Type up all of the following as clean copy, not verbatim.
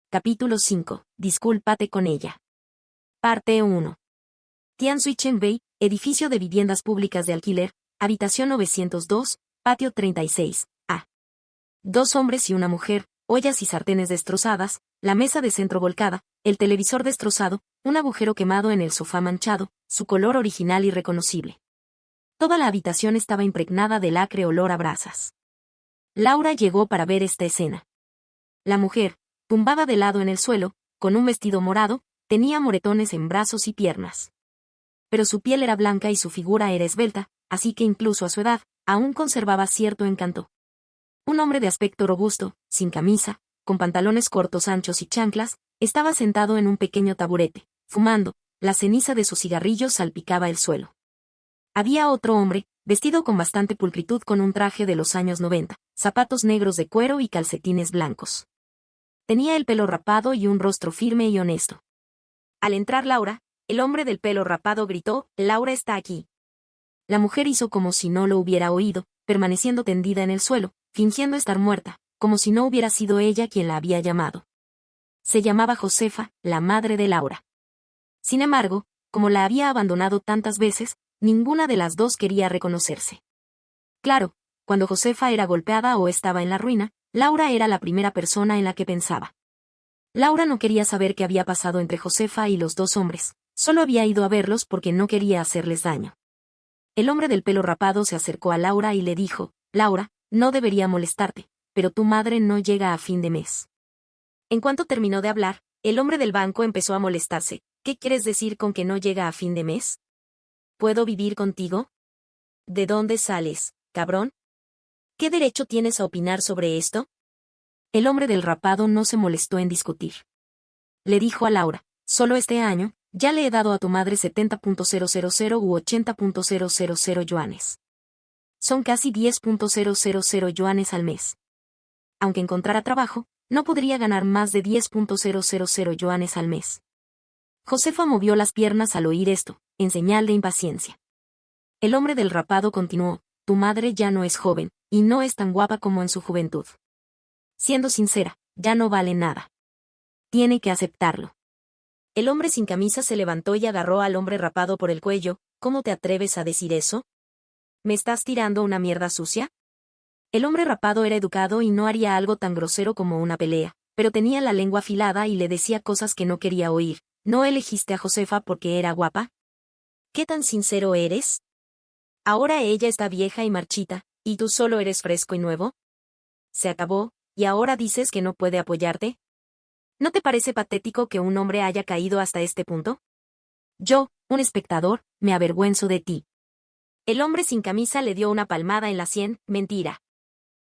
Capítulo 5. Discúlpate con ella. Parte 1. Tianzui Chengbei, edificio de viviendas públicas de alquiler, habitación 902, patio 36, A. Dos hombres y una mujer, ollas y sartenes destrozadas, la mesa de centro volcada, el televisor destrozado, un agujero quemado en el sofá manchado, su color original irreconocible. Toda la habitación estaba impregnada del acre olor a brasas. Laura llegó para ver esta escena. La mujer, tumbada de lado en el suelo, con un vestido morado, tenía moretones en brazos y piernas. Pero su piel era blanca y su figura era esbelta, así que incluso a su edad, aún conservaba cierto encanto. Un hombre de aspecto robusto, sin camisa, con pantalones cortos anchos y chanclas, estaba sentado en un pequeño taburete, fumando, la ceniza de su cigarrillo salpicaba el suelo. Había otro hombre, vestido con bastante pulcritud con un traje de los años 90, zapatos negros de cuero y calcetines blancos. Tenía el pelo rapado y un rostro firme y honesto. Al entrar Laura, el hombre del pelo rapado gritó, «Laura está aquí». La mujer hizo como si no lo hubiera oído, permaneciendo tendida en el suelo, fingiendo estar muerta, como si no hubiera sido ella quien la había llamado. Se llamaba Josefa, la madre de Laura. Sin embargo, como la había abandonado tantas veces, ninguna de las dos quería reconocerse. Claro, cuando Josefa era golpeada o estaba en la ruina, Laura era la primera persona en la que pensaba. Laura no quería saber qué había pasado entre Josefa y los dos hombres, solo había ido a verlos porque no quería hacerles daño. El hombre del pelo rapado se acercó a Laura y le dijo, «Laura, no debería molestarte, pero tu madre no llega a fin de mes». En cuanto terminó de hablar, el hombre del banco empezó a molestarse, «¿Qué quieres decir con que no llega a fin de mes? ¿Puedo vivir contigo? ¿De dónde sales, cabrón? ¿Qué derecho tienes a opinar sobre esto?» El hombre del rapado no se molestó en discutir. Le dijo a Laura, «Solo este año, ya le he dado a tu madre 70.000 u 80.000 yuanes. Son casi 10.000 yuanes al mes. Aunque encontrara trabajo, no podría ganar más de 10.000 yuanes al mes». Josefa movió las piernas al oír esto, en señal de impaciencia. El hombre del rapado continuó, «Tu madre ya no es joven, y no es tan guapa como en su juventud. Siendo sincera, ya no vale nada. Tiene que aceptarlo». El hombre sin camisa se levantó y agarró al hombre rapado por el cuello, «¿Cómo te atreves a decir eso? ¿Me estás tirando una mierda sucia?» El hombre rapado era educado y no haría algo tan grosero como una pelea, pero tenía la lengua afilada y le decía cosas que no quería oír. «¿No elegiste a Josefa porque era guapa? ¿Qué tan sincero eres? Ahora ella está vieja y marchita, ¿y tú solo eres fresco y nuevo? Se acabó, ¿y ahora dices que no puede apoyarte? ¿No te parece patético que un hombre haya caído hasta este punto? Yo, un espectador, me avergüenzo de ti». El hombre sin camisa le dio una palmada en la sien, «Mentira.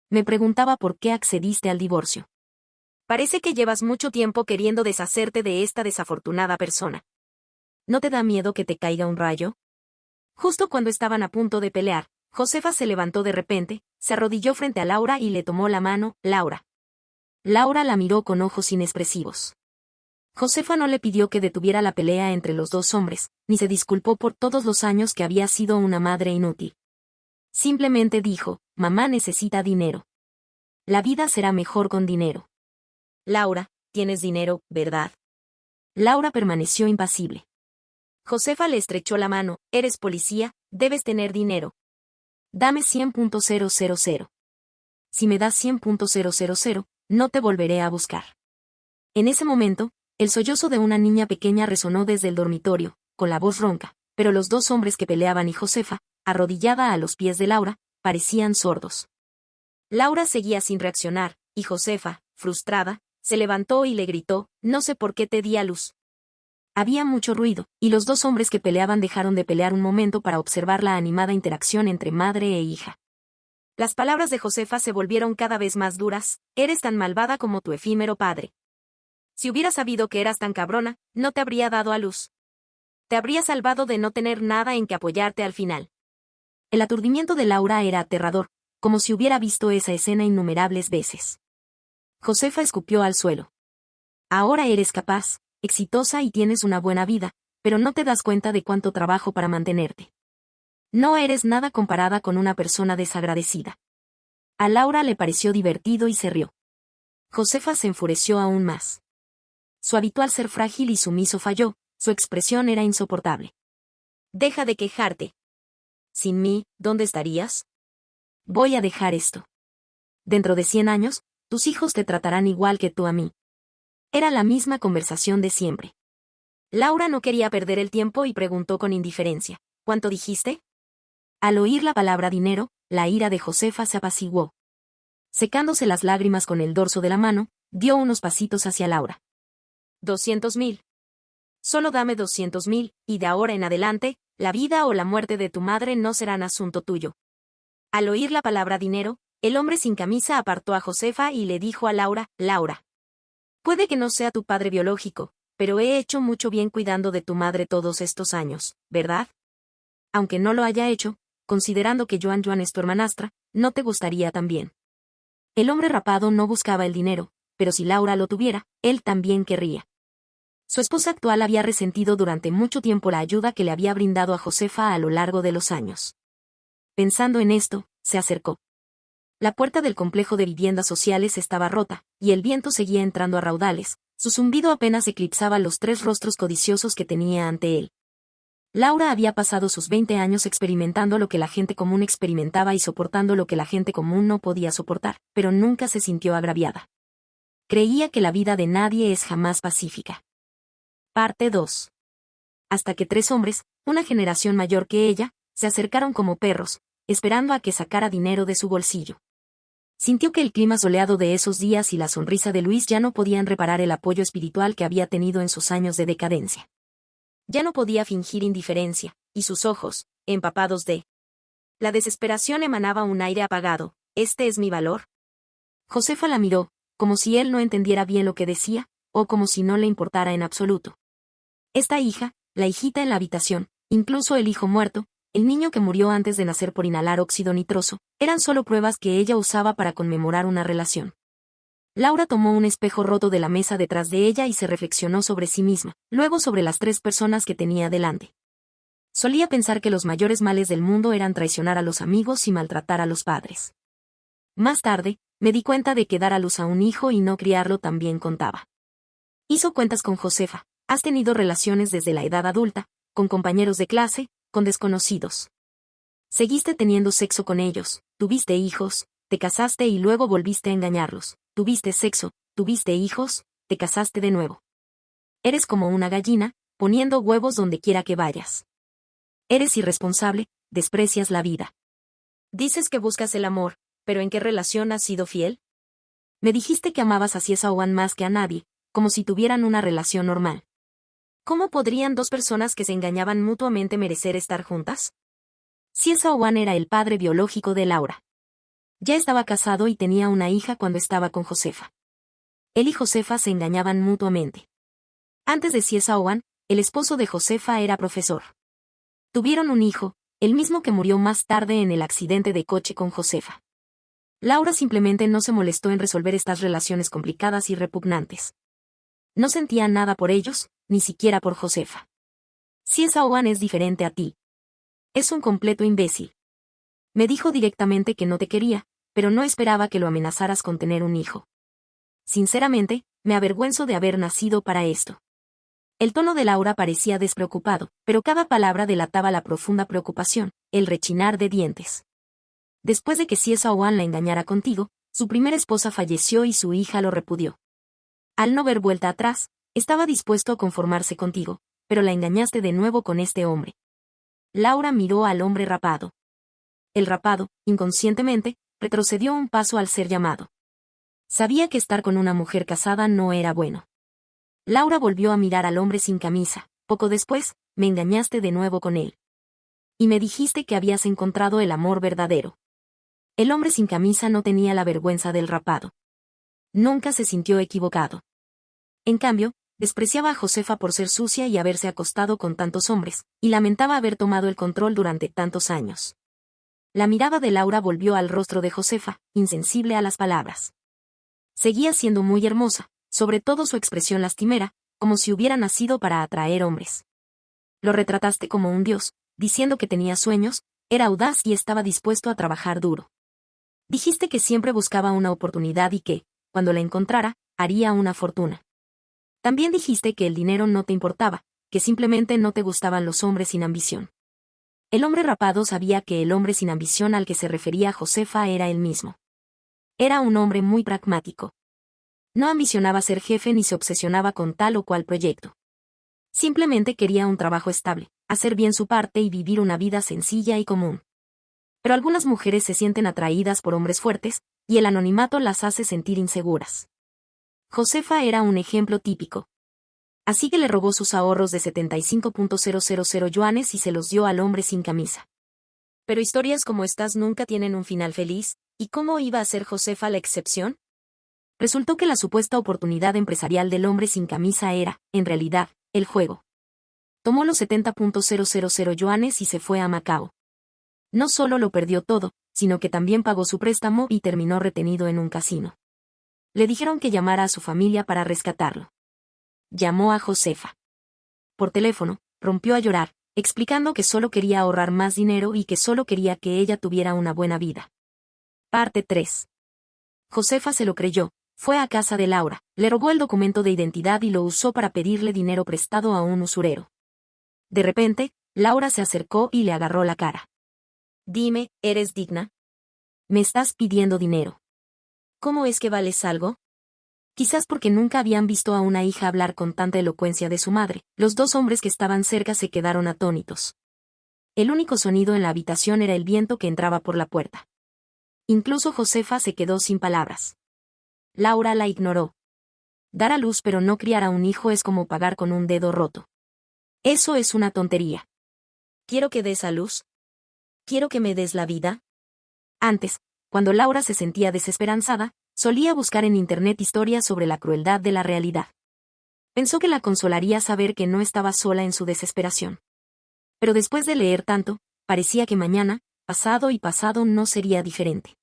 Me preguntaba por qué accediste al divorcio. Parece que llevas mucho tiempo queriendo deshacerte de esta desafortunada persona. ¿No te da miedo que te caiga un rayo?» Justo cuando estaban a punto de pelear, Josefa se levantó de repente, se arrodilló frente a Laura y le tomó la mano, «Laura». Laura la miró con ojos inexpresivos. Josefa no le pidió que detuviera la pelea entre los dos hombres, ni se disculpó por todos los años que había sido una madre inútil. Simplemente dijo, «Mamá necesita dinero. La vida será mejor con dinero». «Laura, tienes dinero, ¿verdad?» Laura permaneció impasible. Josefa le estrechó la mano, «Eres policía, debes tener dinero. Dame 100.000. Si me das 100.000, no te volveré a buscar». En ese momento, el sollozo de una niña pequeña resonó desde el dormitorio, con la voz ronca, pero los dos hombres que peleaban y Josefa, arrodillada a los pies de Laura, parecían sordos. Laura seguía sin reaccionar, y Josefa, frustrada, se levantó y le gritó, «No sé por qué te di a luz». Había mucho ruido, y los dos hombres que peleaban dejaron de pelear un momento para observar la animada interacción entre madre e hija. Las palabras de Josefa se volvieron cada vez más duras, «Eres tan malvada como tu efímero padre. Si hubiera sabido que eras tan cabrona, no te habría dado a luz. Te habría salvado de no tener nada en que apoyarte al final». El aturdimiento de Laura era aterrador, como si hubiera visto esa escena innumerables veces. Josefa escupió al suelo. «Ahora eres capaz, exitosa y tienes una buena vida, pero no te das cuenta de cuánto trabajo para mantenerte. No eres nada comparada con una persona desagradecida». A Laura le pareció divertido y se rió. Josefa se enfureció aún más. Su habitual ser frágil y sumiso falló, su expresión era insoportable. Deja de quejarte. Sin mí, ¿dónde estarías? Voy a dejar esto. Dentro de 100 años, tus hijos te tratarán igual que tú a mí. Era la misma conversación de siempre. Laura no quería perder el tiempo y preguntó con indiferencia, ¿cuánto dijiste? Al oír la palabra dinero, la ira de Josefa se apaciguó. Secándose las lágrimas con el dorso de la mano, dio unos pasitos hacia Laura. 200.000. Solo dame 200.000, y de ahora en adelante, la vida o la muerte de tu madre no serán asunto tuyo. Al oír la palabra dinero, el hombre sin camisa apartó a Josefa y le dijo a Laura, Laura. Puede que no sea tu padre biológico, pero he hecho mucho bien cuidando de tu madre todos estos años, ¿verdad? Aunque no lo haya hecho, considerando que Joan es tu hermanastra, no te gustaría también. El hombre rapado no buscaba el dinero, pero si Laura lo tuviera, él también querría. Su esposa actual había resentido durante mucho tiempo la ayuda que le había brindado a Josefa a lo largo de los años. Pensando en esto, se acercó. La puerta del complejo de viviendas sociales estaba rota, y el viento seguía entrando a raudales, su zumbido apenas eclipsaba los 3 rostros codiciosos que tenía ante él. Laura había pasado sus 20 años experimentando lo que la gente común experimentaba y soportando lo que la gente común no podía soportar, pero nunca se sintió agraviada. Creía que la vida de nadie es jamás pacífica. Parte 2. Hasta que 3 hombres, una generación mayor que ella, se acercaron como perros, esperando a que sacara dinero de su bolsillo. Sintió que el clima soleado de esos días y la sonrisa de Luis ya no podían reparar el apoyo espiritual que había tenido en sus años de decadencia. Ya no podía fingir indiferencia, y sus ojos, empapados de la desesperación, emanaba un aire apagado. ¿Este es mi valor? Josefa la miró, como si él no entendiera bien lo que decía, o como si no le importara en absoluto. Esta hija, la hijita en la habitación, incluso el hijo muerto, el niño que murió antes de nacer por inhalar óxido nitroso, eran solo pruebas que ella usaba para conmemorar una relación. Laura tomó un espejo roto de la mesa detrás de ella y se reflexionó sobre sí misma, luego sobre las 3 personas que tenía delante. Solía pensar que los mayores males del mundo eran traicionar a los amigos y maltratar a los padres. Más tarde, me di cuenta de que dar a luz a un hijo y no criarlo también contaba. Hizo cuentas con Josefa. Has tenido relaciones desde la edad adulta, con compañeros de clase, con desconocidos. Seguiste teniendo sexo con ellos, tuviste hijos, te casaste y luego volviste a engañarlos, tuviste sexo, tuviste hijos, te casaste de nuevo. Eres como una gallina, poniendo huevos donde quiera que vayas. Eres irresponsable, desprecias la vida. Dices que buscas el amor, pero ¿en qué relación has sido fiel? Me dijiste que amabas a Ciesa Owan más que a nadie, como si tuvieran una relación normal. ¿Cómo podrían 2 personas que se engañaban mutuamente merecer estar juntas? Ciesa Owan era el padre biológico de Laura. Ya estaba casado y tenía una hija cuando estaba con Josefa. Él y Josefa se engañaban mutuamente. Antes de Ciesa Owan, el esposo de Josefa era profesor. Tuvieron un hijo, el mismo que murió más tarde en el accidente de coche con Josefa. Laura simplemente no se molestó en resolver estas relaciones complicadas y repugnantes. No sentía nada por ellos, ni siquiera por Josefa. Ciesa Owan es diferente a ti. Es un completo imbécil. Me dijo directamente que no te quería, pero no esperaba que lo amenazaras con tener un hijo. Sinceramente, me avergüenzo de haber nacido para esto. El tono de Laura parecía despreocupado, pero cada palabra delataba la profunda preocupación, el rechinar de dientes. Después de que Ciesa Owan la engañara contigo, su primera esposa falleció y su hija lo repudió. Al no ver vuelta atrás, estaba dispuesto a conformarse contigo, pero la engañaste de nuevo con este hombre. Laura miró al hombre rapado. El rapado, inconscientemente, retrocedió un paso al ser llamado. Sabía que estar con una mujer casada no era bueno. Laura volvió a mirar al hombre sin camisa. Poco después, me engañaste de nuevo con él. Y me dijiste que habías encontrado el amor verdadero. El hombre sin camisa no tenía la vergüenza del rapado. Nunca se sintió equivocado. En cambio, despreciaba a Josefa por ser sucia y haberse acostado con tantos hombres, y lamentaba haber tomado el control durante tantos años. La mirada de Laura volvió al rostro de Josefa, insensible a las palabras. Seguía siendo muy hermosa, sobre todo su expresión lastimera, como si hubiera nacido para atraer hombres. Lo retrataste como un dios, diciendo que tenía sueños, era audaz y estaba dispuesto a trabajar duro. Dijiste que siempre buscaba una oportunidad y que, cuando la encontrara, haría una fortuna. También dijiste que el dinero no te importaba, que simplemente no te gustaban los hombres sin ambición. El hombre rapado sabía que el hombre sin ambición al que se refería Josefa era él mismo. Era un hombre muy pragmático. No ambicionaba ser jefe ni se obsesionaba con tal o cual proyecto. Simplemente quería un trabajo estable, hacer bien su parte y vivir una vida sencilla y común. Pero algunas mujeres se sienten atraídas por hombres fuertes, y el anonimato las hace sentir inseguras. Josefa era un ejemplo típico. Así que le robó sus ahorros de 75.000 yuanes y se los dio al hombre sin camisa. Pero historias como estas nunca tienen un final feliz, ¿y cómo iba a ser Josefa la excepción? Resultó que la supuesta oportunidad empresarial del hombre sin camisa era, en realidad, el juego. Tomó los 70.000 yuanes y se fue a Macao. No solo lo perdió todo, sino que también pagó su préstamo y terminó retenido en un casino. Le dijeron que llamara a su familia para rescatarlo. Llamó a Josefa. Por teléfono, rompió a llorar, explicando que solo quería ahorrar más dinero y que solo quería que ella tuviera una buena vida. Parte 3. Josefa se lo creyó, fue a casa de Laura, le robó el documento de identidad y lo usó para pedirle dinero prestado a un usurero. De repente, Laura se acercó y le agarró la cara. Dime, ¿eres digna? Me estás pidiendo dinero. ¿Cómo es que vales algo? Quizás porque nunca habían visto a una hija hablar con tanta elocuencia de su madre, los dos hombres que estaban cerca se quedaron atónitos. El único sonido en la habitación era el viento que entraba por la puerta. Incluso Josefa se quedó sin palabras. Laura la ignoró. Dar a luz pero no criar a un hijo es como pagar con un dedo roto. Eso es una tontería. ¿Quiero que des a luz? ¿Quiero que me des la vida? Antes, cuando Laura se sentía desesperanzada, solía buscar en internet historias sobre la crueldad de la realidad. Pensó que la consolaría saber que no estaba sola en su desesperación. Pero después de leer tanto, parecía que mañana, pasado y pasado no sería diferente.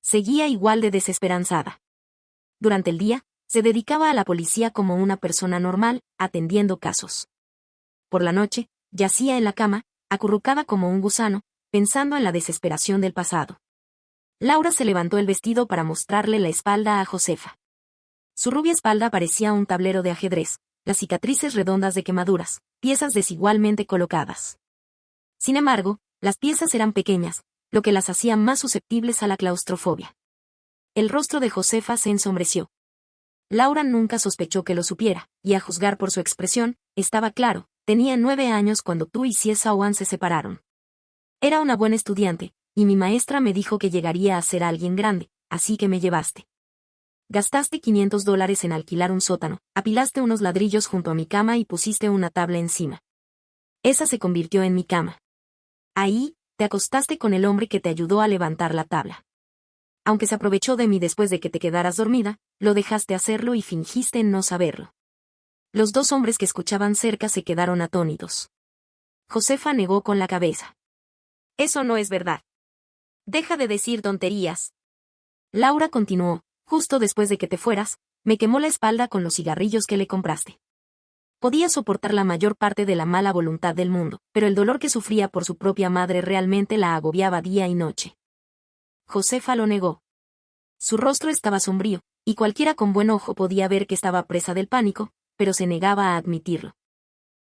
Seguía igual de desesperanzada. Durante el día, se dedicaba a la policía como una persona normal, atendiendo casos. Por la noche, yacía en la cama, acurrucada como un gusano, pensando en la desesperación del pasado. Laura se levantó el vestido para mostrarle la espalda a Josefa. Su rubia espalda parecía un tablero de ajedrez, las cicatrices redondas de quemaduras, piezas desigualmente colocadas. Sin embargo, las piezas eran pequeñas, lo que las hacía más susceptibles a la claustrofobia. El rostro de Josefa se ensombreció. Laura nunca sospechó que lo supiera, y a juzgar por su expresión, estaba claro, tenía 9 años cuando tú y Ciesa Oan se separaron. Era una buena estudiante, y mi maestra me dijo que llegaría a ser alguien grande, así que me llevaste. Gastaste $500 en alquilar un sótano, apilaste unos ladrillos junto a mi cama y pusiste una tabla encima. Esa se convirtió en mi cama. Ahí, te acostaste con el hombre que te ayudó a levantar la tabla. Aunque se aprovechó de mí después de que te quedaras dormida, lo dejaste hacerlo y fingiste no saberlo. Los dos hombres que escuchaban cerca se quedaron atónitos. Josefa negó con la cabeza. Eso no es verdad. Deja de decir tonterías. Laura continuó, justo después de que te fueras, me quemó la espalda con los cigarrillos que le compraste. Podía soportar la mayor parte de la mala voluntad del mundo, pero el dolor que sufría por su propia madre realmente la agobiaba día y noche. Josefa lo negó. Su rostro estaba sombrío, y cualquiera con buen ojo podía ver que estaba presa del pánico, pero se negaba a admitirlo.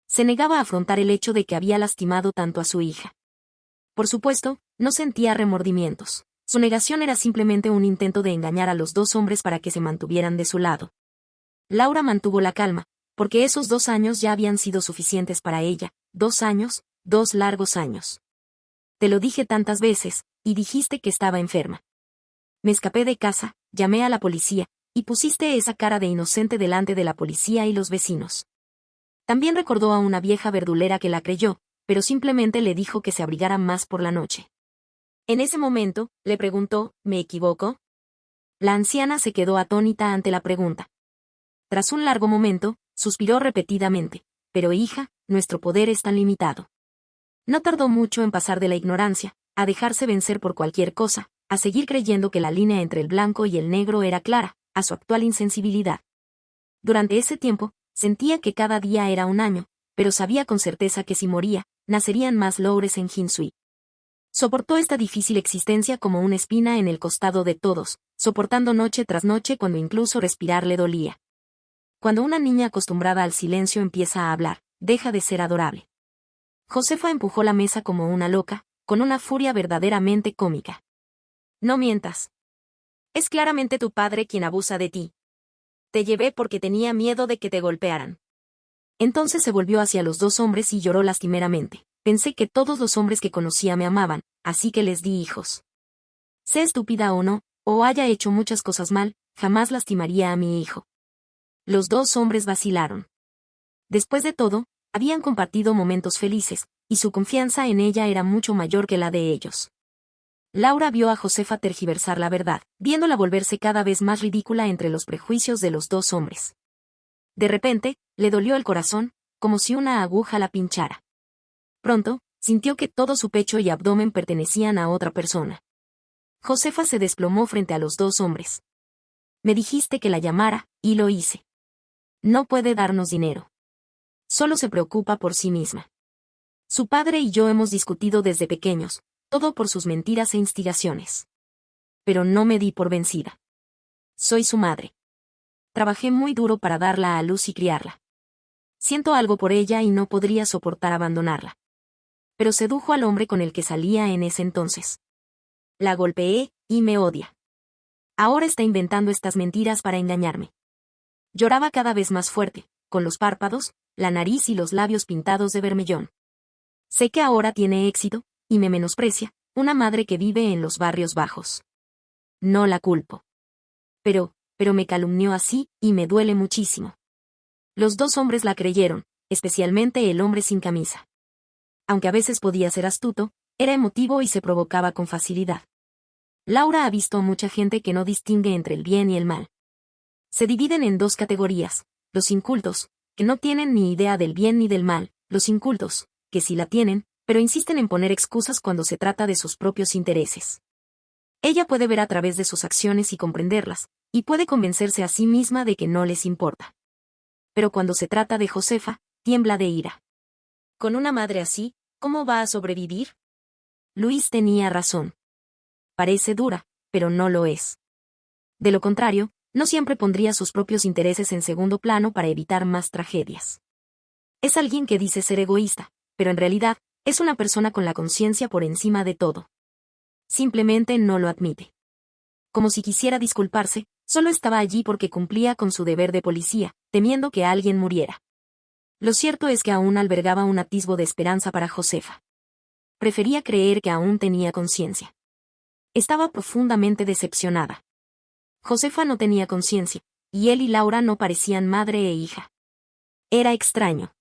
Se negaba a afrontar el hecho de que había lastimado tanto a su hija. Por supuesto, no sentía remordimientos. Su negación era simplemente un intento de engañar a los dos hombres para que se mantuvieran de su lado. Laura mantuvo la calma, porque esos 2 años ya habían sido suficientes para ella, 2 años, 2 largos años. Te lo dije tantas veces, y dijiste que estaba enferma. Me escapé de casa, llamé a la policía, y pusiste esa cara de inocente delante de la policía y los vecinos. También recordó a una vieja verdulera que la creyó, pero simplemente le dijo que se abrigara más por la noche. En ese momento, le preguntó, ¿me equivoco? La anciana se quedó atónita ante la pregunta. Tras un largo momento, suspiró repetidamente, pero hija, nuestro poder es tan limitado. No tardó mucho en pasar de la ignorancia, a dejarse vencer por cualquier cosa, a seguir creyendo que la línea entre el blanco y el negro era clara, a su actual insensibilidad. Durante ese tiempo, sentía que cada día era un año, pero sabía con certeza que si moría, nacerían más Loures en Jinsui. Soportó esta difícil existencia como una espina en el costado de todos, soportando noche tras noche cuando incluso respirar le dolía. Cuando una niña acostumbrada al silencio empieza a hablar, deja de ser adorable. Josefa empujó la mesa como una loca, con una furia verdaderamente cómica. No mientas. Es claramente tu padre quien abusa de ti. Te llevé porque tenía miedo de que te golpearan. Entonces se volvió hacia los dos hombres y lloró lastimeramente. Pensé que todos los hombres que conocía me amaban, así que les di hijos. Sé estúpida o no, o haya hecho muchas cosas mal, jamás lastimaría a mi hijo. Los dos hombres vacilaron. Después de todo, habían compartido momentos felices, y su confianza en ella era mucho mayor que la de ellos. Laura vio a Josefa tergiversar la verdad, viéndola volverse cada vez más ridícula entre los prejuicios de los dos hombres. De repente, le dolió el corazón, como si una aguja la pinchara. Pronto, sintió que todo su pecho y abdomen pertenecían a otra persona. Josefa se desplomó frente a los dos hombres. Me dijiste que la llamara, y lo hice. No puede darnos dinero. Solo se preocupa por sí misma. Su padre y yo hemos discutido desde pequeños, todo por sus mentiras e instigaciones. Pero no me di por vencida. Soy su madre. Trabajé muy duro para darla a luz y criarla. Siento algo por ella y no podría soportar abandonarla. Pero sedujo al hombre con el que salía en ese entonces. La golpeé, y me odia. Ahora está inventando estas mentiras para engañarme. Lloraba cada vez más fuerte, con los párpados, la nariz y los labios pintados de vermellón. Sé que ahora tiene éxito, y me menosprecia, una madre que vive en los barrios bajos. No la culpo. Pero me calumnió así, y me duele muchísimo. Los dos hombres la creyeron, especialmente el hombre sin camisa. Aunque a veces podía ser astuto, era emotivo y se provocaba con facilidad. Laura ha visto a mucha gente que no distingue entre el bien y el mal. Se dividen en dos categorías: los incultos, que no tienen ni idea del bien ni del mal; los incultos, que sí la tienen, pero insisten en poner excusas cuando se trata de sus propios intereses. Ella puede ver a través de sus acciones y comprenderlas, y puede convencerse a sí misma de que no les importa. Pero cuando se trata de Josefa, tiembla de ira. Con una madre así, ¿cómo va a sobrevivir? Luis tenía razón. Parece dura, pero no lo es. De lo contrario, no siempre pondría sus propios intereses en segundo plano para evitar más tragedias. Es alguien que dice ser egoísta, pero en realidad, es una persona con la conciencia por encima de todo. Simplemente no lo admite. Como si quisiera disculparse, solo estaba allí porque cumplía con su deber de policía, temiendo que alguien muriera. Lo cierto es que aún albergaba un atisbo de esperanza para Josefa. Prefería creer que aún tenía conciencia. Estaba profundamente decepcionada. Josefa no tenía conciencia, y él y Laura no parecían madre e hija. Era extraño.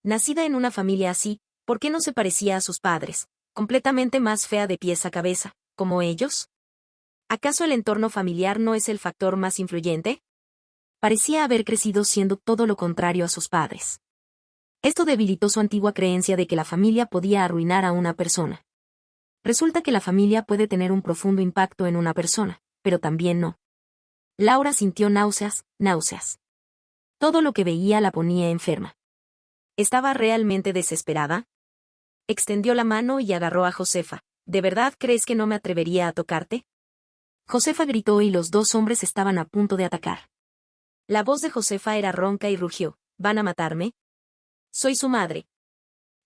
Nacida en una familia así, ¿por qué no se parecía a sus padres, completamente más fea de pies a cabeza, como ellos? ¿Acaso el entorno familiar no es el factor más influyente? Parecía haber crecido siendo todo lo contrario a sus padres. Esto debilitó su antigua creencia de que la familia podía arruinar a una persona. Resulta que la familia puede tener un profundo impacto en una persona, pero también no. Laura sintió náuseas. Todo lo que veía la ponía enferma. ¿Estaba realmente desesperada? Extendió la mano y agarró a Josefa. ¿De verdad crees que no me atrevería a tocarte? Josefa gritó y los dos hombres estaban a punto de atacar. La voz de Josefa era ronca y rugió. ¿Van a matarme? Soy su madre.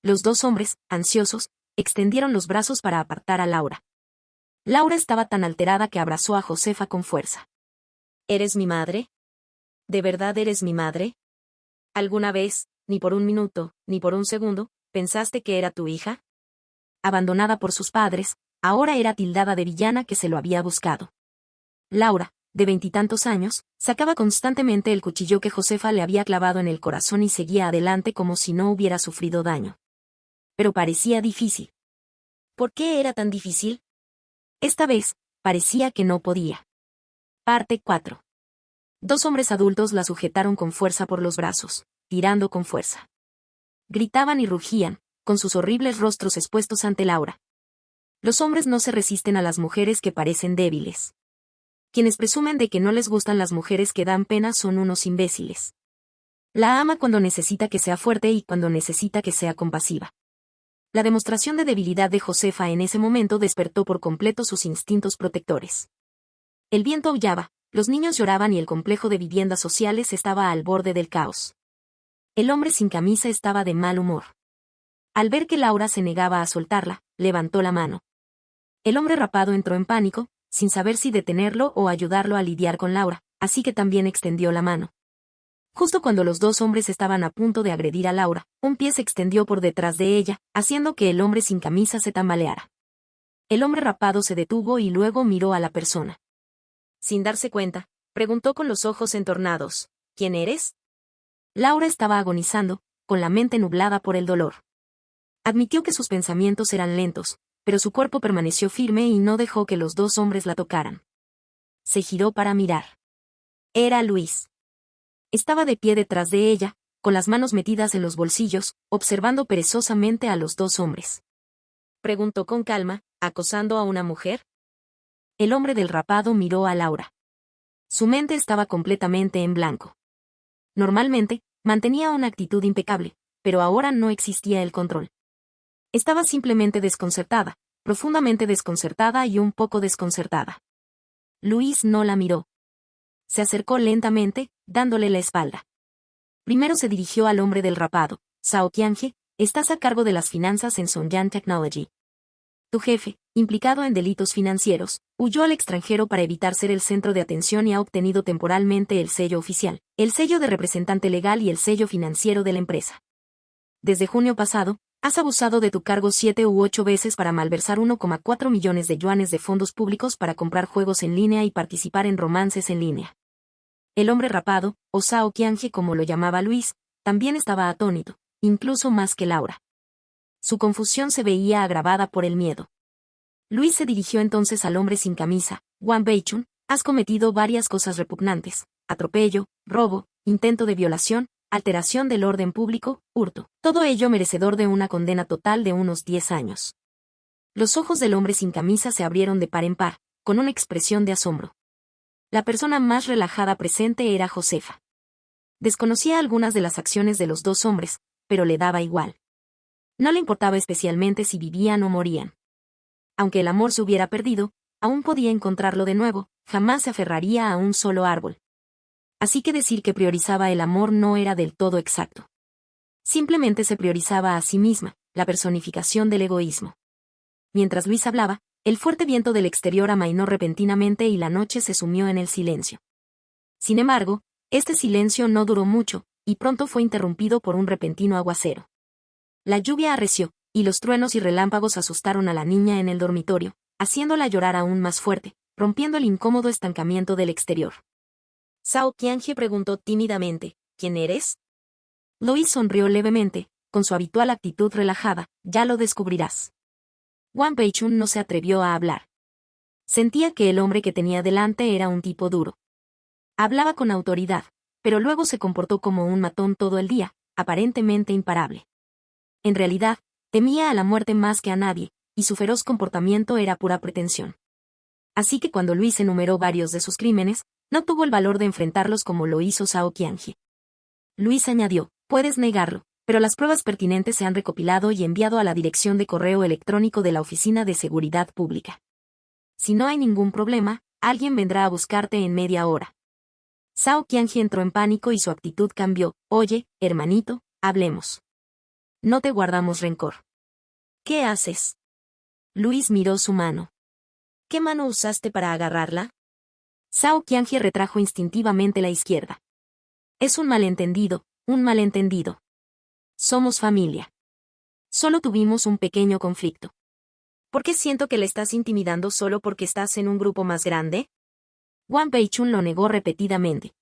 Los dos hombres, ansiosos, extendieron los brazos para apartar a Laura. Laura estaba tan alterada que abrazó a Josefa con fuerza. ¿Eres mi madre? ¿De verdad eres mi madre? ¿Alguna vez, ni por un minuto, ni por un segundo, pensaste que era tu hija? Abandonada por sus padres, ahora era tildada de villana que se lo había buscado. Laura, de 20 años, sacaba constantemente el cuchillo que Josefa le había clavado en el corazón y seguía adelante como si no hubiera sufrido daño. Pero parecía difícil. ¿Por qué era tan difícil? Esta vez, parecía que no podía. Parte 4. Dos hombres adultos la sujetaron con fuerza por los brazos, tirando con fuerza. Gritaban y rugían, con sus horribles rostros expuestos ante Laura. Los hombres no se resisten a las mujeres que parecen débiles. Quienes presumen de que no les gustan las mujeres que dan pena son unos imbéciles. La ama cuando necesita que sea fuerte y cuando necesita que sea compasiva. La demostración de debilidad de Josefa en ese momento despertó por completo sus instintos protectores. El viento aullaba, Los niños lloraban y el complejo de viviendas sociales estaba al borde del caos. El hombre sin camisa estaba de mal humor. Al ver que Laura se negaba a soltarla, levantó la mano. El hombre rapado entró en pánico, sin saber si detenerlo o ayudarlo a lidiar con Laura, así que también extendió la mano. Justo cuando los dos hombres estaban a punto de agredir a Laura, un pie se extendió por detrás de ella, haciendo que el hombre sin camisa se tambaleara. El hombre rapado se detuvo y luego miró a la persona. Sin darse cuenta, preguntó con los ojos entornados, ¿quién eres? Laura estaba agonizando, con la mente nublada por el dolor. Admitió que sus pensamientos eran lentos, pero su cuerpo permaneció firme y no dejó que los dos hombres la tocaran. Se giró para mirar. Era Luis. Estaba de pie detrás de ella, con las manos metidas en los bolsillos, observando perezosamente a los dos hombres. Preguntó con calma, ¿acosando a una mujer? El hombre del rapado miró a Laura. Su mente estaba completamente en blanco. Normalmente, mantenía una actitud impecable, pero ahora no existía el control. Estaba simplemente desconcertada, profundamente desconcertada y un poco desconcertada. Luis no la miró. Se acercó lentamente, dándole la espalda. Primero se dirigió al hombre del rapado. Zhao Qiange, estás a cargo de las finanzas en Songyang Technology. Tu jefe, implicado en delitos financieros, huyó al extranjero para evitar ser el centro de atención y ha obtenido temporalmente el sello oficial, el sello de representante legal y el sello financiero de la empresa. Desde junio pasado, has abusado de tu cargo 7 u 8 veces para malversar 1,4 millones de yuanes de fondos públicos para comprar juegos en línea y participar en romances en línea. El hombre rapado, o Zhao Qiange como lo llamaba Luis, también estaba atónito, incluso más que Laura. Su confusión se veía agravada por el miedo. Luis se dirigió entonces al hombre sin camisa. Wang Beichun, has cometido varias cosas repugnantes: atropello, robo, intento de violación, alteración del orden público, hurto. Todo ello merecedor de una condena total de unos 10 años. Los ojos del hombre sin camisa se abrieron de par en par, con una expresión de asombro. La persona más relajada presente era Josefa. Desconocía algunas de las acciones de los dos hombres, pero le daba igual. No le importaba especialmente si vivían o morían. Aunque el amor se hubiera perdido, aún podía encontrarlo de nuevo, jamás se aferraría a un solo árbol. Así que decir que priorizaba el amor no era del todo exacto. Simplemente se priorizaba a sí misma, la personificación del egoísmo. Mientras Luis hablaba, el fuerte viento del exterior amainó repentinamente y la noche se sumió en el silencio. Sin embargo, este silencio no duró mucho, y pronto fue interrumpido por un repentino aguacero. La lluvia arreció, y los truenos y relámpagos asustaron a la niña en el dormitorio, haciéndola llorar aún más fuerte, rompiendo el incómodo estancamiento del exterior. Zhao Qiange preguntó tímidamente, ¿quién eres? Luis sonrió levemente, con su habitual actitud relajada, ya lo descubrirás. Wang Beichun no se atrevió a hablar. Sentía que el hombre que tenía delante era un tipo duro. Hablaba con autoridad, pero luego se comportó como un matón todo el día, aparentemente imparable. En realidad, temía a la muerte más que a nadie, y su feroz comportamiento era pura pretensión. Así que cuando Luis enumeró varios de sus crímenes, no tuvo el valor de enfrentarlos como lo hizo Zhao Qiange. Luis añadió, puedes negarlo, pero las pruebas pertinentes se han recopilado y enviado a la dirección de correo electrónico de la Oficina de Seguridad Pública. Si no hay ningún problema, alguien vendrá a buscarte en media hora. Zhao Qiange entró en pánico y su actitud cambió. Oye, hermanito, hablemos. No te guardamos rencor. ¿Qué haces? Luis miró su mano. ¿Qué mano usaste para agarrarla? Zhao Qiange retrajo instintivamente la izquierda. Es un malentendido, un malentendido. Somos familia. Solo tuvimos un pequeño conflicto. ¿Por qué siento que le estás intimidando solo porque estás en un grupo más grande? Wang Beichun lo negó repetidamente.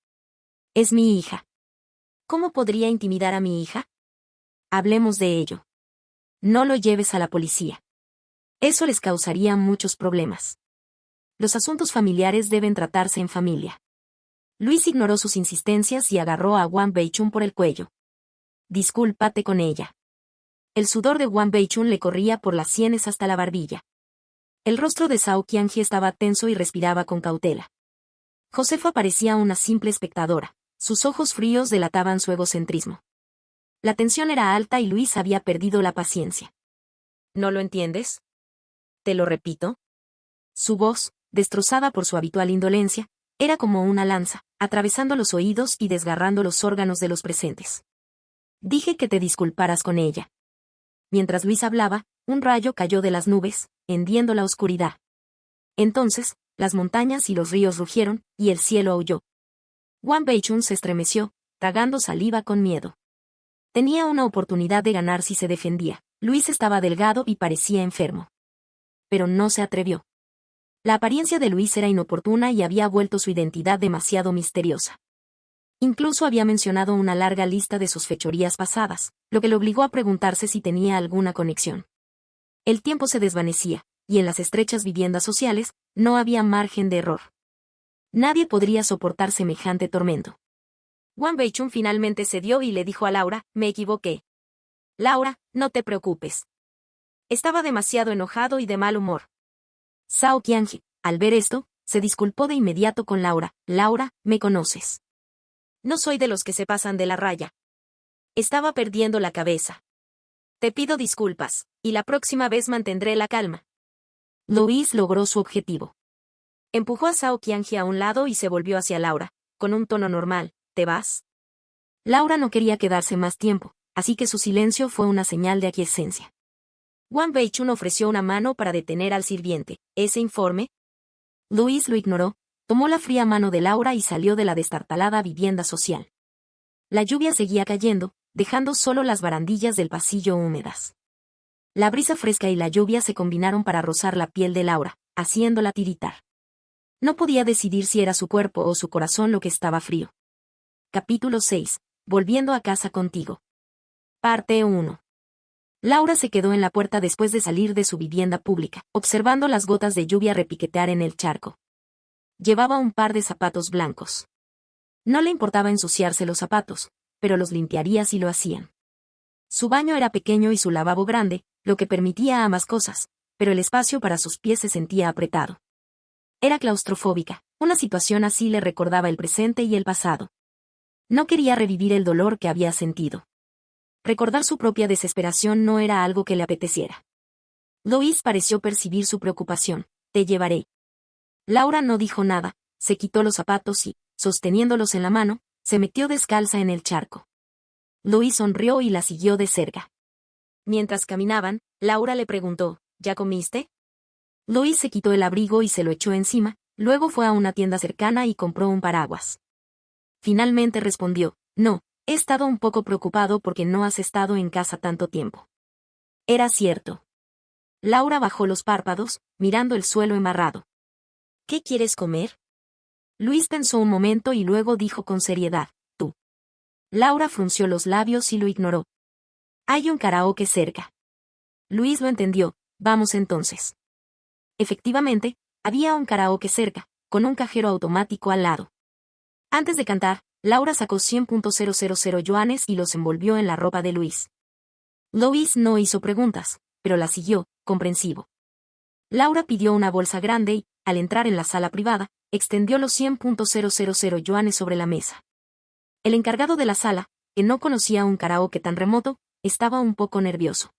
Es mi hija. ¿Cómo podría intimidar a mi hija? Hablemos de ello. No lo lleves a la policía. Eso les causaría muchos problemas. Los asuntos familiares deben tratarse en familia. Luis ignoró sus insistencias y agarró a Wang Beichun por el cuello. Discúlpate con ella. El sudor de Wang Beichun le corría por las sienes hasta la barbilla. El rostro de Zhao Qiange estaba tenso y respiraba con cautela. Josefa parecía una simple espectadora. Sus ojos fríos delataban su egocentrismo. La tensión era alta y Luis había perdido la paciencia. ¿No lo entiendes? ¿Te lo repito? Su voz, destrozada por su habitual indolencia, Era como una lanza, atravesando los oídos y desgarrando los órganos de los presentes. Dije que te disculparas con ella. Mientras Luis hablaba, un rayo cayó de las nubes, hendiendo la oscuridad. Entonces, las montañas y los ríos rugieron, y el cielo aulló. Wang Beichun se estremeció, tragando saliva con miedo. Tenía una oportunidad de ganar si se defendía. Luis estaba delgado y parecía enfermo. Pero no se atrevió. La apariencia de Luis era inoportuna y había vuelto su identidad demasiado misteriosa. Incluso había mencionado una larga lista de sus fechorías pasadas, lo que le obligó a preguntarse si tenía alguna conexión. El tiempo se desvanecía, y en las estrechas viviendas sociales, no había margen de error. Nadie podría soportar semejante tormento. Wang Beichun finalmente cedió y le dijo a Laura, me equivoqué. Laura, no te preocupes. Estaba demasiado enojado y de mal humor. Zhao Qianji, al ver esto, se disculpó de inmediato con Laura. Laura, ¿me conoces? No soy de los que se pasan de la raya. Estaba perdiendo la cabeza. Te pido disculpas, y la próxima vez mantendré la calma. Luis logró su objetivo. Empujó a Zhao Qianji a un lado y se volvió hacia Laura, con un tono normal. ¿Te vas? Laura no quería quedarse más tiempo, así que su silencio fue una señal de aquiescencia. Wang Beichun ofreció una mano para detener al sirviente. ¿Ese informe? Luis lo ignoró, tomó la fría mano de Laura y salió de la destartalada vivienda social. La lluvia seguía cayendo, dejando solo las barandillas del pasillo húmedas. La brisa fresca y la lluvia se combinaron para rozar la piel de Laura, haciéndola tiritar. No podía decidir si era su cuerpo o su corazón lo que estaba frío. Capítulo 6. Volviendo a casa contigo. Parte 1. Laura se quedó en la puerta después de salir de su vivienda pública, observando las gotas de lluvia repiquetear en el charco. Llevaba un par de zapatos blancos. No le importaba ensuciarse los zapatos, pero los limpiaría si lo hacían. Su baño era pequeño y su lavabo grande, lo que permitía ambas cosas, pero el espacio para sus pies se sentía apretado. Era claustrofóbica, una situación así le recordaba el presente y el pasado. No quería revivir el dolor que había sentido. Recordar su propia desesperación no era algo que le apeteciera. Luis pareció percibir su preocupación. Te llevaré. Laura no dijo nada, se quitó los zapatos y, sosteniéndolos en la mano, se metió descalza en el charco. Luis sonrió y la siguió de cerca. Mientras caminaban, Laura le preguntó, ¿ya comiste? Luis se quitó el abrigo y se lo echó encima, luego fue a una tienda cercana y compró un paraguas. Finalmente respondió, no, he estado un poco preocupado porque no has estado en casa tanto tiempo. Era cierto. Laura bajó los párpados, mirando el suelo embarrado. ¿Qué quieres comer? Luis pensó un momento y luego dijo con seriedad, tú. Laura frunció los labios y lo ignoró. Hay un karaoke cerca. Luis lo entendió, vamos entonces. Efectivamente, había un karaoke cerca, con un cajero automático al lado. Antes de cantar, Laura sacó 100.000 yuanes y los envolvió en la ropa de Luis. Luis no hizo preguntas, pero la siguió, comprensivo. Laura pidió una bolsa grande y, al entrar en la sala privada, extendió los 100.000 yuanes sobre la mesa. El encargado de la sala, que no conocía un karaoke tan remoto, estaba un poco nervioso.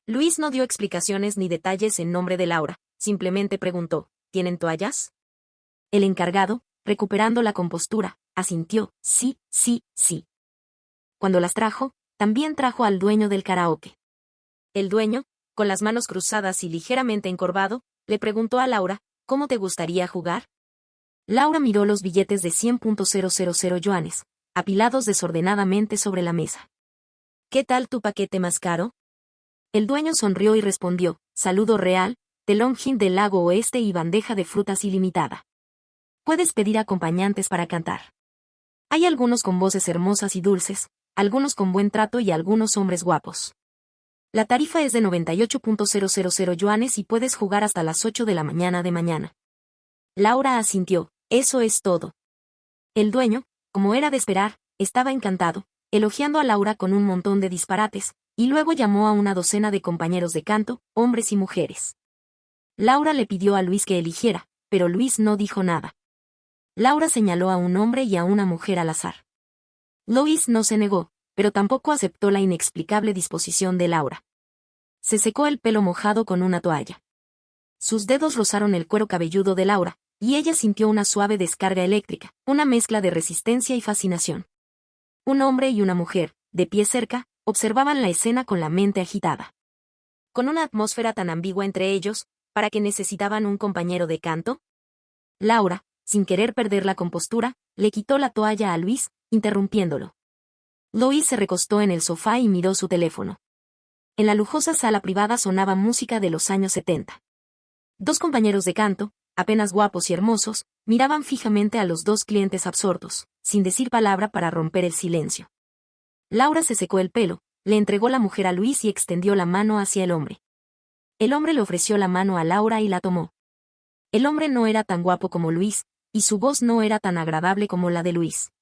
Luis no dio explicaciones ni detalles en nombre de Laura, simplemente preguntó, ¿tienen toallas? El encargado, recuperando la compostura, asintió, sí, sí, sí. Cuando las trajo, también trajo al dueño del karaoke. El dueño, con las manos cruzadas y ligeramente encorvado, le preguntó a Laura, ¿cómo te gustaría jugar? Laura miró los billetes de 100.000 yuanes, apilados desordenadamente sobre la mesa. ¿Qué tal tu paquete más caro? El dueño sonrió y respondió, saludo real, telonjín del lago oeste y bandeja de frutas ilimitada. Puedes pedir acompañantes para cantar. Hay algunos con voces hermosas y dulces, algunos con buen trato y algunos hombres guapos. La tarifa es de 98.000 yuanes y puedes jugar hasta las 8 de la mañana de mañana. Laura asintió, eso es todo. El dueño, como era de esperar, estaba encantado, elogiando a Laura con un montón de disparates, y luego llamó a una docena de compañeros de canto, hombres y mujeres. Laura le pidió a Luis que eligiera, pero Luis no dijo nada. Laura señaló a un hombre y a una mujer al azar. Luis no se negó, pero tampoco aceptó la inexplicable disposición de Laura. Se secó el pelo mojado con una toalla. Sus dedos rozaron el cuero cabelludo de Laura, y ella sintió una suave descarga eléctrica, una mezcla de resistencia y fascinación. Un hombre y una mujer, de pie cerca, observaban la escena con la mente agitada. Con una atmósfera tan ambigua entre ellos, ¿para qué necesitaban un compañero de canto? Laura, sin querer perder la compostura, le quitó la toalla a Luis, interrumpiéndolo. Luis se recostó en el sofá y miró su teléfono. En la lujosa sala privada sonaba música de los años 70. Dos compañeros de canto, apenas guapos y hermosos, miraban fijamente a los dos clientes absortos, sin decir palabra para romper el silencio. Laura se secó el pelo, le entregó la mujer a Luis y extendió la mano hacia el hombre. El hombre le ofreció la mano a Laura y la tomó. El hombre no era tan guapo como Luis, y su voz no era tan agradable como la de Luis.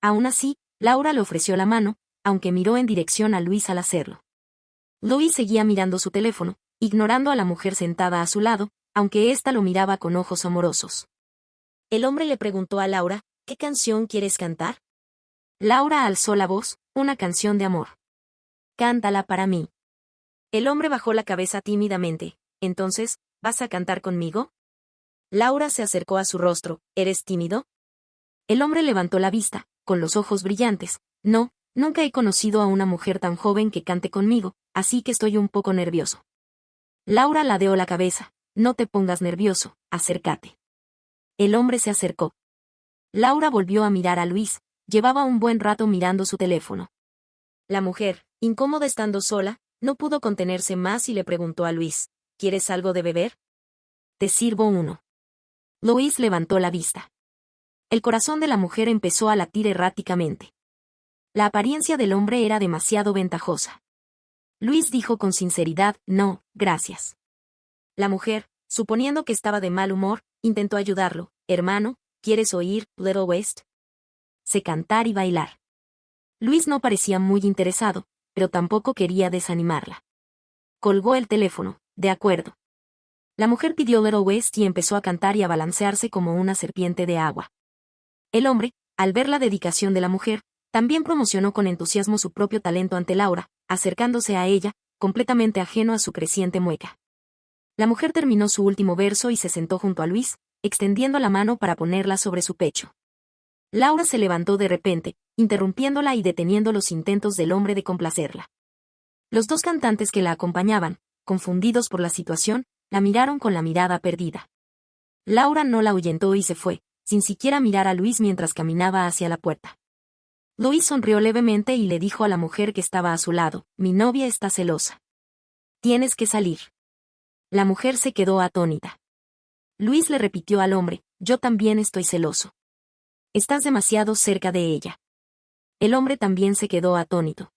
Aún así, Laura le ofreció la mano, aunque miró en dirección a Luis al hacerlo. Luis seguía mirando su teléfono, ignorando a la mujer sentada a su lado, aunque ésta lo miraba con ojos amorosos. El hombre le preguntó a Laura, ¿qué canción quieres cantar? Laura alzó la voz, una canción de amor. Cántala para mí. El hombre bajó la cabeza tímidamente. Entonces, ¿vas a cantar conmigo? Laura se acercó a su rostro. ¿Eres tímido? El hombre levantó la vista, con los ojos brillantes. No, nunca he conocido a una mujer tan joven que cante conmigo, así que estoy un poco nervioso. Laura ladeó la cabeza. No te pongas nervioso, acércate. El hombre se acercó. Laura volvió a mirar a Luis. Llevaba un buen rato mirando su teléfono. La mujer, incómoda estando sola, no pudo contenerse más y le preguntó a Luis, ¿quieres algo de beber? Te sirvo uno. Luis levantó la vista. El corazón de la mujer empezó a latir erráticamente. La apariencia del hombre era demasiado ventajosa. Luis dijo con sinceridad, no, gracias. La mujer, suponiendo que estaba de mal humor, intentó ayudarlo. Hermano, ¿quieres oír Little West? Sé cantar y bailar. Luis no parecía muy interesado, pero tampoco quería desanimarla. Colgó el teléfono. De acuerdo. La mujer pidió Little West y empezó a cantar y a balancearse como una serpiente de agua. El hombre, al ver la dedicación de la mujer, también promocionó con entusiasmo su propio talento ante Laura, acercándose a ella, completamente ajeno a su creciente mueca. La mujer terminó su último verso y se sentó junto a Luis, extendiendo la mano para ponerla sobre su pecho. Laura se levantó de repente, interrumpiéndola y deteniendo los intentos del hombre de complacerla. Los dos cantantes que la acompañaban, confundidos por la situación, la miraron con la mirada perdida. Laura no la ahuyentó y se fue, sin siquiera mirar a Luis mientras caminaba hacia la puerta. Luis sonrió levemente y le dijo a la mujer que estaba a su lado, mi novia está celosa. Tienes que salir. La mujer se quedó atónita. Luis le repitió al hombre, yo también estoy celoso. Estás demasiado cerca de ella. El hombre también se quedó atónito.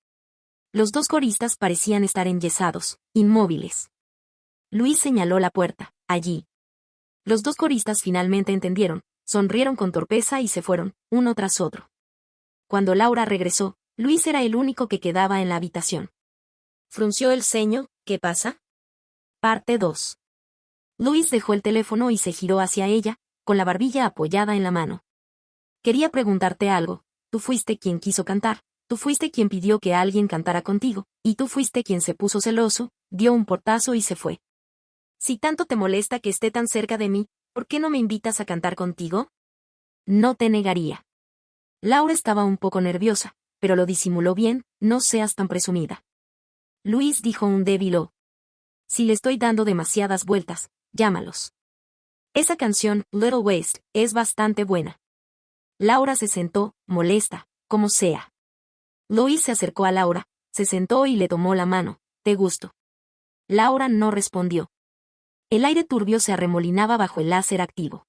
Los dos coristas parecían estar enyesados, inmóviles. Luis señaló la puerta, allí. Los dos coristas finalmente entendieron, sonrieron con torpeza y se fueron, uno tras otro. Cuando Laura regresó, Luis era el único que quedaba en la habitación. Frunció el ceño, ¿qué pasa? Parte 2. Luis dejó el teléfono y se giró hacia ella, con la barbilla apoyada en la mano. Quería preguntarte algo, tú fuiste quien quiso cantar, tú fuiste quien pidió que alguien cantara contigo, y tú fuiste quien se puso celoso, dio un portazo y se fue. Si tanto te molesta que esté tan cerca de mí, ¿por qué no me invitas a cantar contigo? No te negaría. Laura estaba un poco nerviosa, pero lo disimuló bien, no seas tan presumida. Luis dijo un débil oh. Si le estoy dando demasiadas vueltas, llámalos. Esa canción, Little West, es bastante buena. Laura se sentó, molesta, como sea. Luis se acercó a Laura, se sentó y le tomó la mano, ¿te gusto? Laura no respondió. El aire turbio se arremolinaba bajo el láser activo.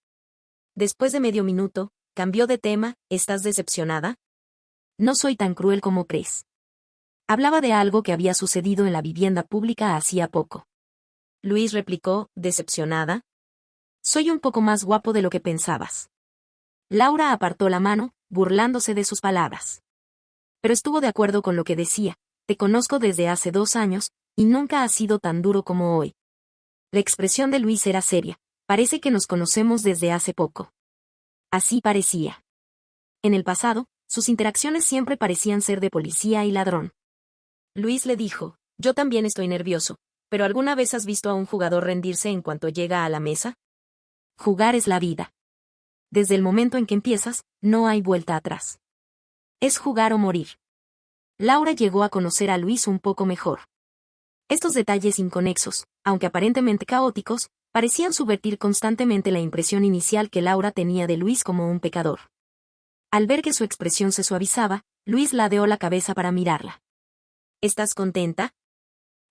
Después de medio minuto, cambió de tema, ¿estás decepcionada? No soy tan cruel como crees. Hablaba de algo que había sucedido en la vivienda pública hacía poco. Luis replicó, ¿decepcionada? Soy un poco más guapo de lo que pensabas. Laura apartó la mano, burlándose de sus palabras. Pero estuvo de acuerdo con lo que decía, te conozco desde hace 2 años, y nunca has sido tan duro como hoy. La expresión de Luis era seria, parece que nos conocemos desde hace poco. Así parecía. En el pasado, sus interacciones siempre parecían ser de policía y ladrón. Luis le dijo, yo también estoy nervioso, pero ¿alguna vez has visto a un jugador rendirse en cuanto llega a la mesa? jugar es la vida. Desde el momento en que empiezas, no hay vuelta atrás. Es jugar o morir. Laura llegó a conocer a Luis un poco mejor. Estos detalles inconexos, aunque aparentemente caóticos, parecían subvertir constantemente la impresión inicial que Laura tenía de Luis como un pecador. Al ver que su expresión se suavizaba, Luis ladeó la cabeza para mirarla. ¿Estás contenta?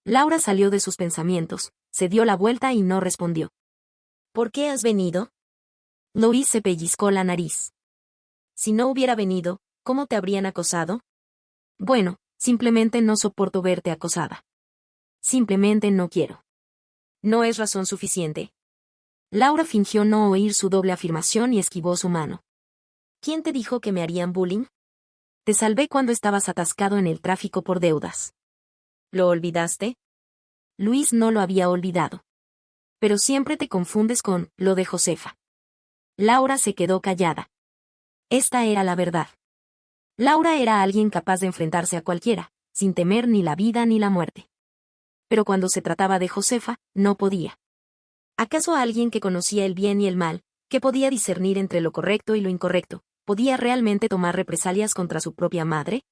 Laura salió de sus pensamientos, se dio la vuelta y no respondió. ¿Por qué has venido? Luis se pellizcó la nariz. Si no hubiera venido, ¿cómo te habrían acosado? Bueno, simplemente no soporto verte acosada. Simplemente no quiero. ¿No es razón suficiente? Laura fingió no oír su doble afirmación y esquivó su mano. ¿Quién te dijo que me harían bullying? Te salvé cuando estabas atascado en el tráfico por deudas. ¿Lo olvidaste? Luis no lo había olvidado. Pero siempre te confundes con lo de Josefa. Laura se quedó callada. Esta era la verdad. Laura era alguien capaz de enfrentarse a cualquiera, sin temer ni la vida ni la muerte. Pero cuando se trataba de Josefa, no podía. ¿Acaso alguien que conocía el bien y el mal, que podía discernir entre lo correcto y lo incorrecto, podía realmente tomar represalias contra su propia madre?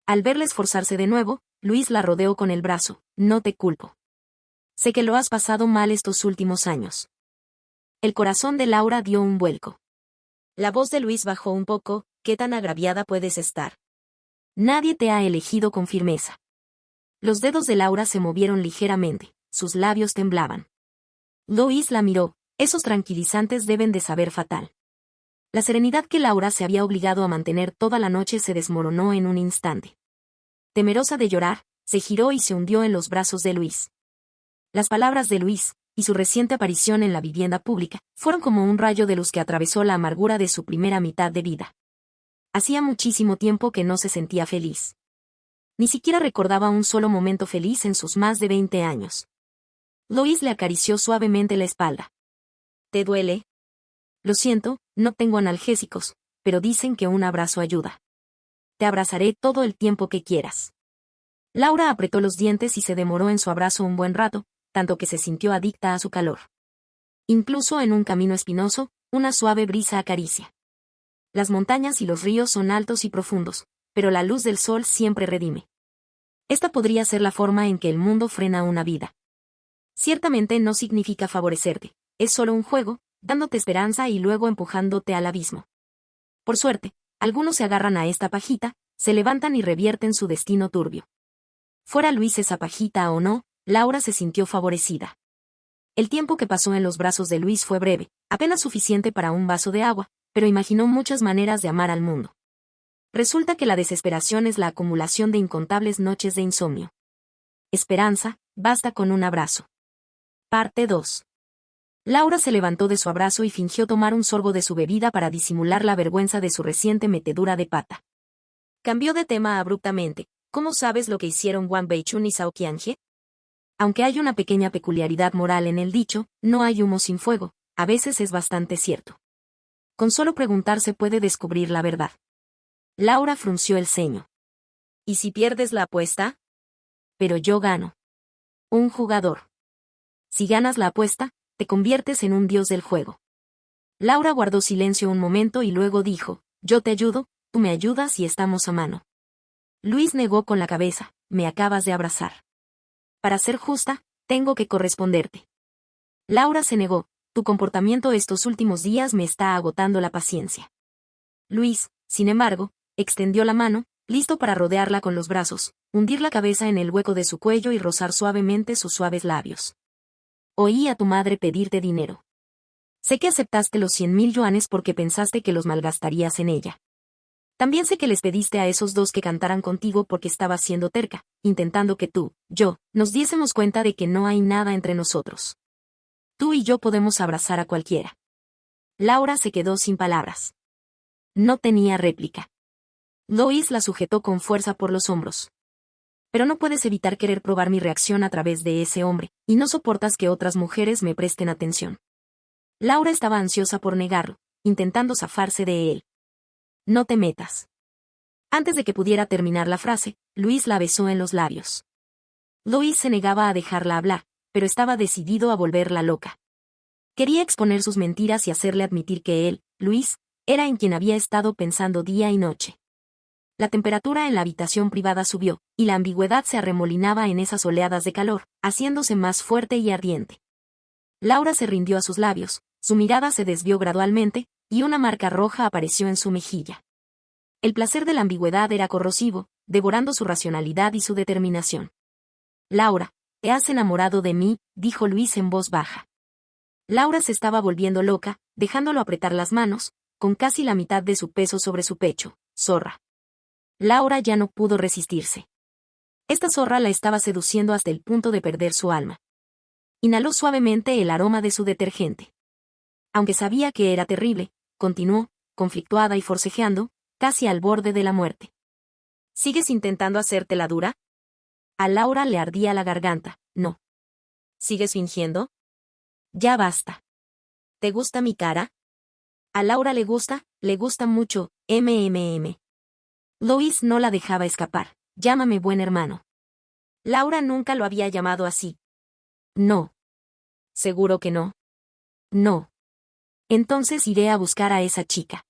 Al verla esforzarse de nuevo, Luis la rodeó con el brazo. No te culpo. Sé que lo has pasado mal estos últimos años. El corazón de Laura dio un vuelco. La voz de Luis bajó un poco. ¿Qué tan agraviada puedes estar? Nadie te ha elegido con firmeza. Los dedos de Laura se movieron ligeramente, sus labios temblaban. Luis la miró. Esos tranquilizantes deben de saber fatal. La serenidad que Laura se había obligado a mantener toda la noche se desmoronó en un instante. Temerosa de llorar, se giró y se hundió en los brazos de Luis. Las palabras de Luis, y su reciente aparición en la vivienda pública, fueron como un rayo de luz que atravesó la amargura de su primera mitad de vida. Hacía muchísimo tiempo que no se sentía feliz. Ni siquiera recordaba un solo momento feliz en sus más de 20 años. Luis le acarició suavemente la espalda. ¿Te duele? Lo siento, no tengo analgésicos, pero dicen que un abrazo ayuda. Te abrazaré todo el tiempo que quieras. Laura apretó los dientes y se demoró en su abrazo un buen rato, tanto que se sintió adicta a su calor. Incluso en un camino espinoso, una suave brisa acaricia. Las montañas y los ríos son altos y profundos, pero la luz del sol siempre redime. Esta podría ser la forma en que el mundo frena una vida. Ciertamente no significa favorecerte, es solo un juego, dándote esperanza y luego empujándote al abismo. Por suerte, algunos se agarran a esta pajita, se levantan y revierten su destino turbio. Fuera Luis esa pajita o no, Laura se sintió favorecida. El tiempo que pasó en los brazos de Luis fue breve, apenas suficiente para un vaso de agua, pero imaginó muchas maneras de amar al mundo. Resulta que la desesperación es la acumulación de incontables noches de insomnio. Esperanza, basta con un abrazo. Parte 2. Laura se levantó de su abrazo y fingió tomar un sorbo de su bebida para disimular la vergüenza de su reciente metedura de pata. Cambió de tema abruptamente. ¿Cómo sabes lo que hicieron Wang Beichun y Zhao Qianjie? Aunque hay una pequeña peculiaridad moral en el dicho, no hay humo sin fuego, a veces es bastante cierto. Con solo preguntar se puede descubrir la verdad. Laura frunció el ceño. ¿Y si pierdes la apuesta? Pero yo gano. Un jugador. Si ganas la apuesta, te conviertes en un dios del juego. Laura guardó silencio un momento y luego dijo, yo te ayudo, tú me ayudas y estamos a mano. Luis negó con la cabeza, me acabas de abrazar. Para ser justa, tengo que corresponderte. Laura se negó, tu comportamiento estos últimos días me está agotando la paciencia. Luis, sin embargo, extendió la mano, listo para rodearla con los brazos, hundir la cabeza en el hueco de su cuello y rozar suavemente sus suaves labios. Oí a tu madre pedirte dinero. Sé que aceptaste los 100.000 yuanes porque pensaste que los malgastarías en ella. También sé que les pediste a esos dos que cantaran contigo porque estabas siendo terca, intentando que tú, yo, nos diésemos cuenta de que no hay nada entre nosotros. Tú y yo podemos abrazar a cualquiera. Laura se quedó sin palabras. No tenía réplica. Luis la sujetó con fuerza por los hombros. Pero no puedes evitar querer probar mi reacción a través de ese hombre, y no soportas que otras mujeres me presten atención. Laura estaba ansiosa por negarlo, intentando zafarse de él. No te metas. Antes de que pudiera terminar la frase, Luis la besó en los labios. Luis se negaba a dejarla hablar, pero estaba decidido a volverla loca. Quería exponer sus mentiras y hacerle admitir que él, Luis, era en quien había estado pensando día y noche. La temperatura en la habitación privada subió, y la ambigüedad se arremolinaba en esas oleadas de calor, haciéndose más fuerte y ardiente. Laura se rindió a sus labios, su mirada se desvió gradualmente, y una marca roja apareció en su mejilla. El placer de la ambigüedad era corrosivo, devorando su racionalidad y su determinación. Laura, ¿te has enamorado de mí?, dijo Luis en voz baja. Laura se estaba volviendo loca, dejándolo apretar las manos, con casi la mitad de su peso sobre su pecho. Zorra. Laura ya no pudo resistirse. Esta zorra la estaba seduciendo hasta el punto de perder su alma. Inhaló suavemente el aroma de su detergente. Aunque sabía que era terrible, continuó, conflictuada y forcejeando, casi al borde de la muerte. ¿Sigues intentando hacértela dura? A Laura le ardía la garganta. No. ¿Sigues fingiendo? Ya basta. ¿Te gusta mi cara? A Laura le gusta mucho, mmm. Luis no la dejaba escapar. Llámame buen hermano. Laura nunca lo había llamado así. No. ¿Seguro que no? No. Entonces iré a buscar a esa chica.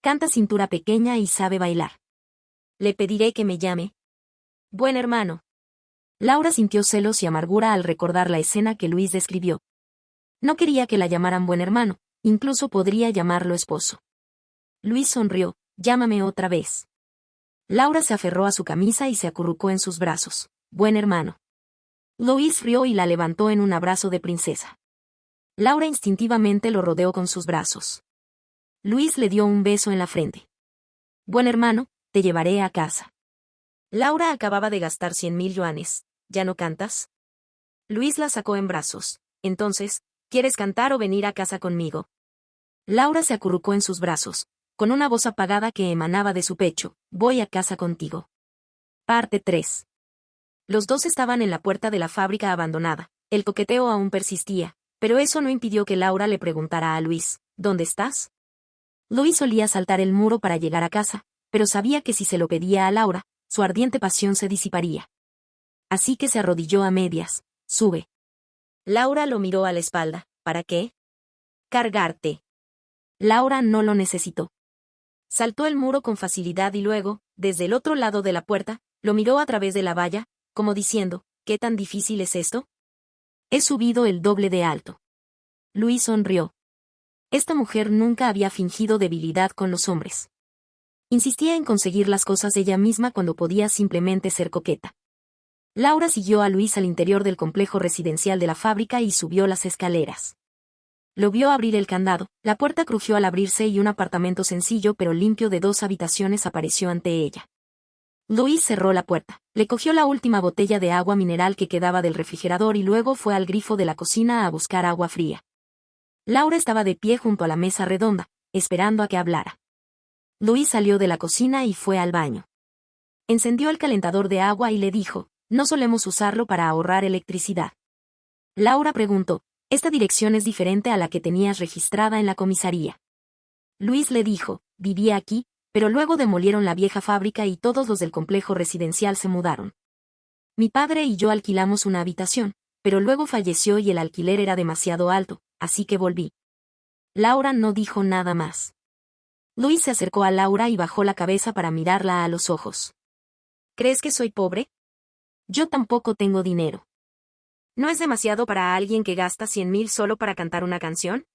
Canta cintura pequeña y sabe bailar. Le pediré que me llame buen hermano. Laura sintió celos y amargura al recordar la escena que Luis describió. No quería que la llamaran buen hermano, incluso podría llamarlo esposo. Luis sonrió. Llámame otra vez. Laura se aferró a su camisa y se acurrucó en sus brazos. Buen hermano. Luis rió y la levantó en un abrazo de princesa. Laura instintivamente lo rodeó con sus brazos. Luis le dio un beso en la frente. Buen hermano, te llevaré a casa. Laura acababa de gastar 100.000 yuanes. ¿Ya no cantas? Luis la sacó en brazos. Entonces, ¿quieres cantar o venir a casa conmigo? Laura se acurrucó en sus brazos, con una voz apagada que emanaba de su pecho. Voy a casa contigo. Parte 3. Los dos estaban en la puerta de la fábrica abandonada. El coqueteo aún persistía, pero eso no impidió que Laura le preguntara a Luis, ¿dónde estás? Luis solía saltar el muro para llegar a casa, pero sabía que si se lo pedía a Laura, su ardiente pasión se disiparía. Así que se arrodilló a medias. Sube. Laura lo miró a la espalda. ¿Para qué? Cargarte. Laura no lo necesitó. Saltó el muro con facilidad y luego, desde el otro lado de la puerta, lo miró a través de la valla, como diciendo, ¿qué tan difícil es esto? He subido el doble de alto. Luis sonrió. Esta mujer nunca había fingido debilidad con los hombres. Insistía en conseguir las cosas ella misma cuando podía simplemente ser coqueta. Laura siguió a Luis al interior del complejo residencial de la fábrica y subió las escaleras. Lo vio abrir el candado, la puerta crujió al abrirse y un apartamento sencillo pero limpio de 2 habitaciones apareció ante ella. Luis cerró la puerta, le cogió la última botella de agua mineral que quedaba del refrigerador y luego fue al grifo de la cocina a buscar agua fría. Laura estaba de pie junto a la mesa redonda, esperando a que hablara. Luis salió de la cocina y fue al baño. Encendió el calentador de agua y le dijo, no solemos usarlo para ahorrar electricidad. Laura preguntó, esta dirección es diferente a la que tenías registrada en la comisaría. Luis le dijo, vivía aquí, pero luego demolieron la vieja fábrica y todos los del complejo residencial se mudaron. Mi padre y yo alquilamos una habitación, pero luego falleció y el alquiler era demasiado alto, así que volví. Laura no dijo nada más. Luis se acercó a Laura y bajó la cabeza para mirarla a los ojos. ¿Crees que soy pobre? Yo tampoco tengo dinero. ¿No es demasiado para alguien que gasta 100.000 solo para cantar una canción?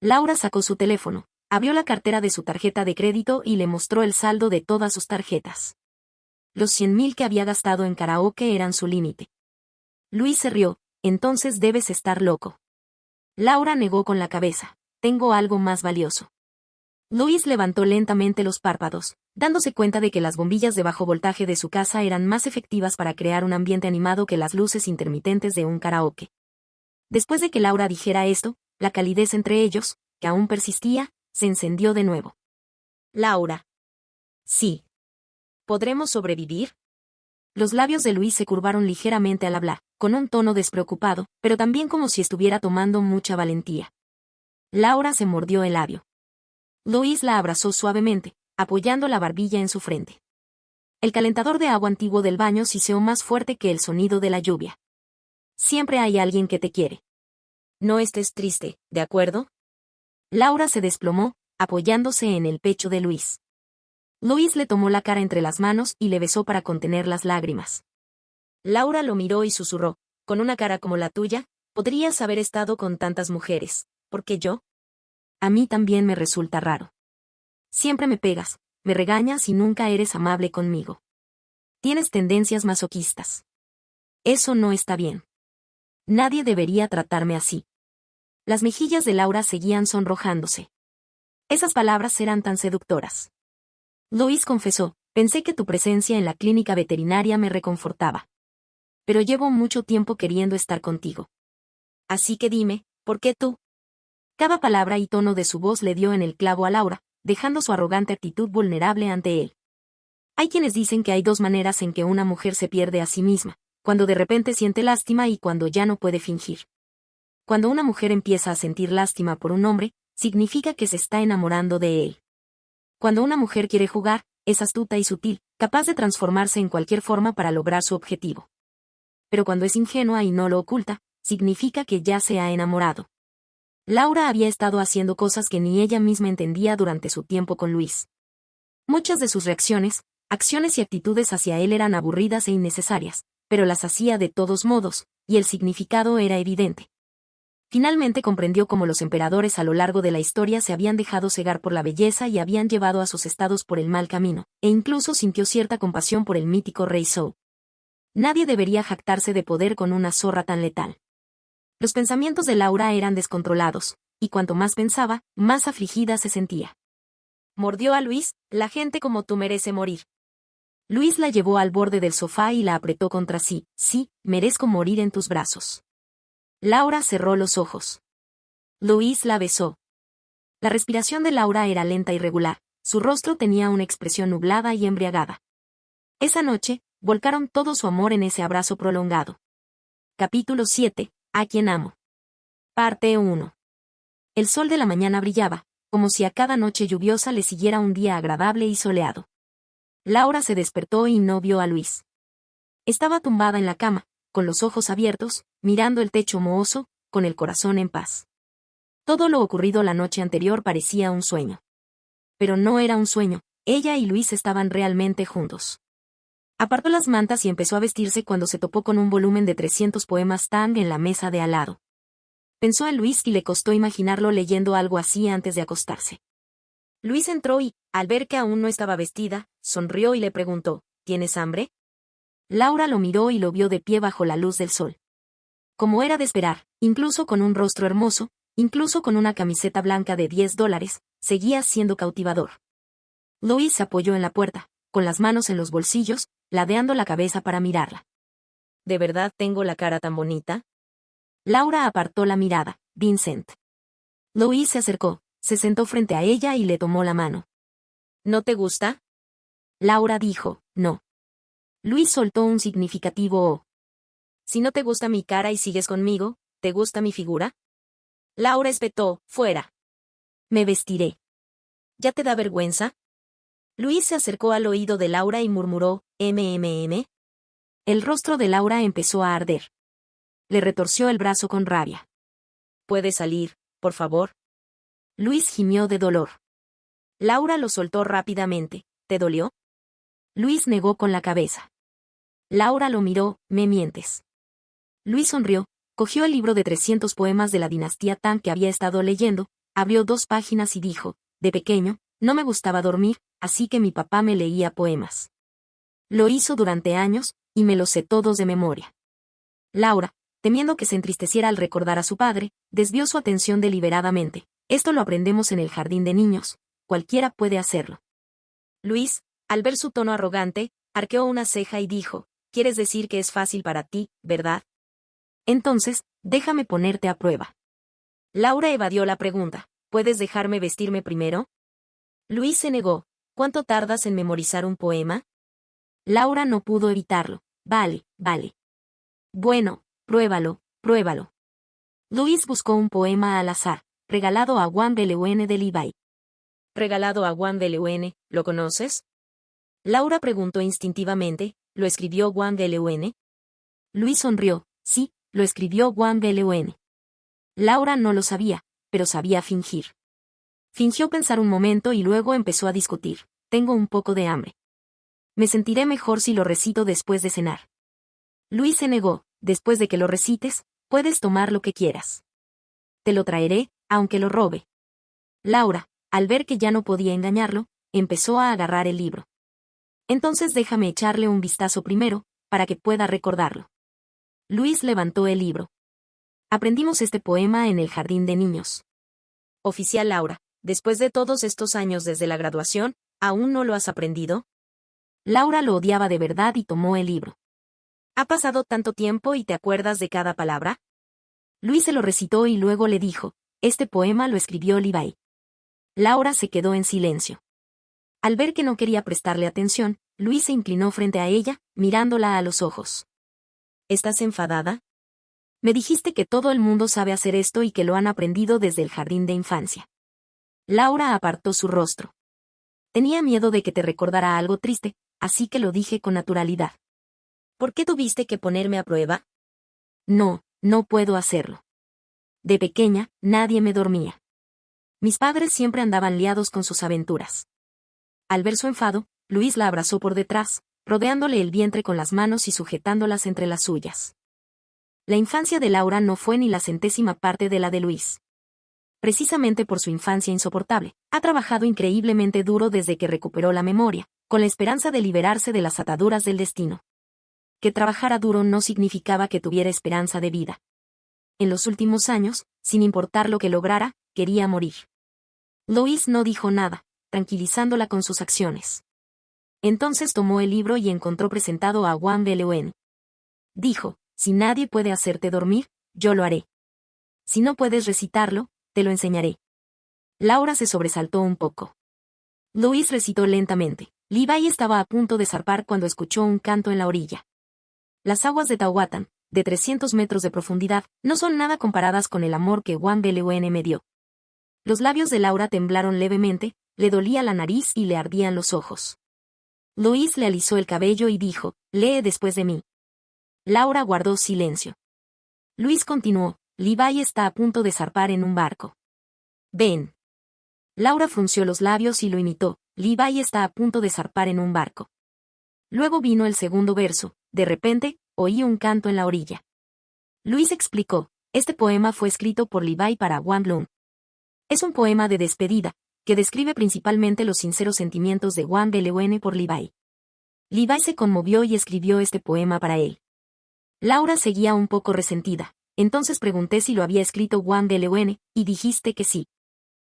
Laura sacó su teléfono, abrió la cartera de su tarjeta de crédito y le mostró el saldo de todas sus tarjetas. Los 100.000 que había gastado en karaoke eran su límite. Luis se rió, entonces debes estar loco. Laura negó con la cabeza, tengo algo más valioso. Luis levantó lentamente los párpados, dándose cuenta de que las bombillas de bajo voltaje de su casa eran más efectivas para crear un ambiente animado que las luces intermitentes de un karaoke. Después de que Laura dijera esto, la calidez entre ellos, que aún persistía, se encendió de nuevo. Laura. Sí. ¿Podremos sobrevivir? Los labios de Luis se curvaron ligeramente al hablar, con un tono despreocupado, pero también como si estuviera tomando mucha valentía. Laura se mordió el labio. Luis la abrazó suavemente, apoyando la barbilla en su frente. El calentador de agua antiguo del baño siseó más fuerte que el sonido de la lluvia. Siempre hay alguien que te quiere. No estés triste, ¿de acuerdo? Laura se desplomó, apoyándose en el pecho de Luis. Luis le tomó la cara entre las manos y le besó para contener las lágrimas. Laura lo miró y susurró, con una cara como la tuya, podrías haber estado con tantas mujeres, ¿por qué yo? A mí también me resulta raro. Siempre me pegas, me regañas y nunca eres amable conmigo. Tienes tendencias masoquistas. Eso no está bien. Nadie debería tratarme así. Las mejillas de Laura seguían sonrojándose. Esas palabras eran tan seductoras. Luis confesó, pensé que tu presencia en la clínica veterinaria me reconfortaba. Pero llevo mucho tiempo queriendo estar contigo. Así que dime, ¿por qué tú? Cada palabra y tono de su voz le dio en el clavo a Laura, dejando su arrogante actitud vulnerable ante él. Hay quienes dicen que hay dos maneras en que una mujer se pierde a sí misma, cuando de repente siente lástima y cuando ya no puede fingir. Cuando una mujer empieza a sentir lástima por un hombre, significa que se está enamorando de él. Cuando una mujer quiere jugar, es astuta y sutil, capaz de transformarse en cualquier forma para lograr su objetivo. Pero cuando es ingenua y no lo oculta, significa que ya se ha enamorado. Laura había estado haciendo cosas que ni ella misma entendía durante su tiempo con Luis. Muchas de sus reacciones, acciones y actitudes hacia él eran aburridas e innecesarias, pero las hacía de todos modos, y el significado era evidente. Finalmente comprendió cómo los emperadores a lo largo de la historia se habían dejado cegar por la belleza y habían llevado a sus estados por el mal camino, e incluso sintió cierta compasión por el mítico rey Zhou. Nadie debería jactarse de poder con una zorra tan letal. Los pensamientos de Laura eran descontrolados, y cuanto más pensaba, más afligida se sentía. Mordió a Luis, la gente como tú merece morir. Luis la llevó al borde del sofá y la apretó contra sí, sí, merezco morir en tus brazos. Laura cerró los ojos. Luis la besó. La respiración de Laura era lenta y regular, su rostro tenía una expresión nublada y embriagada. Esa noche, volcaron todo su amor en ese abrazo prolongado. Capítulo 7. A quien amo. Parte 1. El sol de la mañana brillaba, como si a cada noche lluviosa le siguiera un día agradable y soleado. Laura se despertó y no vio a Luis. Estaba tumbada en la cama, con los ojos abiertos, mirando el techo mohoso, con el corazón en paz. Todo lo ocurrido la noche anterior parecía un sueño. Pero no era un sueño, ella y Luis estaban realmente juntos. Apartó las mantas y empezó a vestirse cuando se topó con un volumen de 300 poemas Tang en la mesa de al lado. Pensó en Luis y le costó imaginarlo leyendo algo así antes de acostarse. Luis entró y, al ver que aún no estaba vestida, sonrió y le preguntó, ¿tienes hambre? Laura lo miró y lo vio de pie bajo la luz del sol. Como era de esperar, incluso con un rostro hermoso, incluso con una camiseta blanca de $10, seguía siendo cautivador. Luis se apoyó en la puerta, con las manos en los bolsillos, ladeando la cabeza para mirarla. ¿De verdad tengo la cara tan bonita? Laura apartó la mirada. Vincent. Luis se acercó, se sentó frente a ella y le tomó la mano. ¿No te gusta? Laura dijo, no. Luis soltó un significativo oh. Si no te gusta mi cara y sigues conmigo, ¿te gusta mi figura? Laura espetó, fuera. Me vestiré. ¿Ya te da vergüenza? Luis se acercó al oído de Laura y murmuró, «MMM». El rostro de Laura empezó a arder. Le retorció el brazo con rabia. ¿Puedes salir, por favor? Luis gimió de dolor. Laura lo soltó rápidamente. ¿Te dolió? Luis negó con la cabeza. Laura lo miró, «Me mientes». Luis sonrió, cogió el libro de 300 poemas de la dinastía Tang que había estado leyendo, abrió 2 páginas y dijo, «De pequeño, no me gustaba dormir, así que mi papá me leía poemas. Lo hizo durante años, y me los sé todos de memoria». Laura, temiendo que se entristeciera al recordar a su padre, desvió su atención deliberadamente. Esto lo aprendemos en el jardín de niños, cualquiera puede hacerlo. Luis, al ver su tono arrogante, arqueó una ceja y dijo, «¿Quieres decir que es fácil para ti, verdad? Entonces, déjame ponerte a prueba». Laura evadió la pregunta, ¿puedes dejarme vestirme primero? Luis se negó, ¿cuánto tardas en memorizar un poema? Laura no pudo evitarlo, vale. Bueno, pruébalo. Luis buscó un poema al azar, regalado a Wang Belewen de Levi. ¿Regalado a Wang Belewen, lo conoces? Laura preguntó instintivamente, ¿lo escribió Wang Belewen? Luis sonrió, sí, lo escribió Wang Belewen. Laura no lo sabía, pero sabía fingir. Fingió pensar un momento y luego empezó a discutir. Tengo un poco de hambre. Me sentiré mejor si lo recito después de cenar. Luis se negó. Después de que lo recites, puedes tomar lo que quieras. Te lo traeré, aunque lo robe. Laura, al ver que ya no podía engañarlo, empezó a agarrar el libro. Entonces déjame echarle un vistazo primero, para que pueda recordarlo. Luis levantó el libro. Aprendimos este poema en el jardín de niños. Oficial Laura, después de todos estos años desde la graduación, ¿aún no lo has aprendido? Laura lo odiaba de verdad y tomó el libro. ¿Ha pasado tanto tiempo y te acuerdas de cada palabra? Luis se lo recitó y luego le dijo, este poema lo escribió Levi. Laura se quedó en silencio. Al ver que no quería prestarle atención, Luis se inclinó frente a ella, mirándola a los ojos. ¿Estás enfadada? Me dijiste que todo el mundo sabe hacer esto y que lo han aprendido desde el jardín de infancia. Laura apartó su rostro. Tenía miedo de que te recordara algo triste, así que lo dije con naturalidad. ¿Por qué tuviste que ponerme a prueba? No, no puedo hacerlo. De pequeña, nadie me dormía. Mis padres siempre andaban liados con sus aventuras. Al ver su enfado, Luis la abrazó por detrás, rodeándole el vientre con las manos y sujetándolas entre las suyas. La infancia de Laura no fue ni la centésima parte de la de Luis. Precisamente por su infancia insoportable, ha trabajado increíblemente duro desde que recuperó la memoria, con la esperanza de liberarse de las ataduras del destino. Que trabajara duro no significaba que tuviera esperanza de vida. En los últimos años, sin importar lo que lograra, quería morir. Luis no dijo nada, tranquilizándola con sus acciones. Entonces tomó el libro y encontró presentado a Juan Belewen. Dijo, si nadie puede hacerte dormir, yo lo haré. Si no puedes recitarlo, te lo enseñaré. Laura se sobresaltó un poco. Luis recitó lentamente. Levi estaba a punto de zarpar cuando escuchó un canto en la orilla. Las aguas de Tawatan, de 300 metros de profundidad, no son nada comparadas con el amor que Juan Belewen me dio. Los labios de Laura temblaron levemente, le dolía la nariz y le ardían los ojos. Luis le alisó el cabello y dijo, lee después de mí. Laura guardó silencio. Luis continuó, Levi está a punto de zarpar en un barco. Ven. Laura frunció los labios y lo imitó, Levi está a punto de zarpar en un barco. Luego vino el segundo verso, de repente, oí un canto en la orilla. Luis explicó, este poema fue escrito por Levi para Juan Bloom. Es un poema de despedida, que describe principalmente los sinceros sentimientos de Juan Belewen por Levi. Levi se conmovió y escribió este poema para él. Laura seguía un poco resentida, entonces pregunté si lo había escrito Juan Belewen, y dijiste que sí.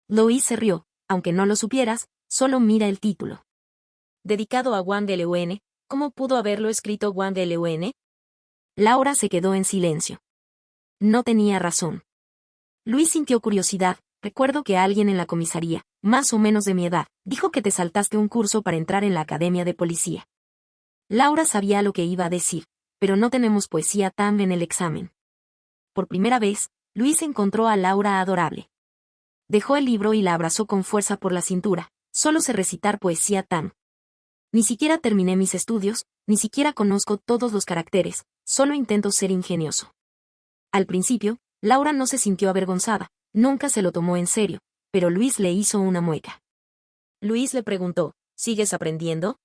Luis se rió, aunque no lo supieras, solo mira el título. Dedicado a Juan Belewen, ¿cómo pudo haberlo escrito Juan Belewen? Laura se quedó en silencio. No tenía razón. Luis sintió curiosidad. Recuerdo que alguien en la comisaría, más o menos de mi edad, dijo que te saltaste un curso para entrar en la academia de policía. Laura sabía lo que iba a decir, pero no tenemos poesía TAM en el examen. Por primera vez, Luis encontró a Laura adorable. Dejó el libro y la abrazó con fuerza por la cintura, solo sé recitar poesía TAM. Ni siquiera terminé mis estudios, ni siquiera conozco todos los caracteres, solo intento ser ingenioso. Al principio, Laura no se sintió avergonzada. Nunca se lo tomó en serio, pero Luis le hizo una mueca. Luis le preguntó, ¿sigues aprendiendo?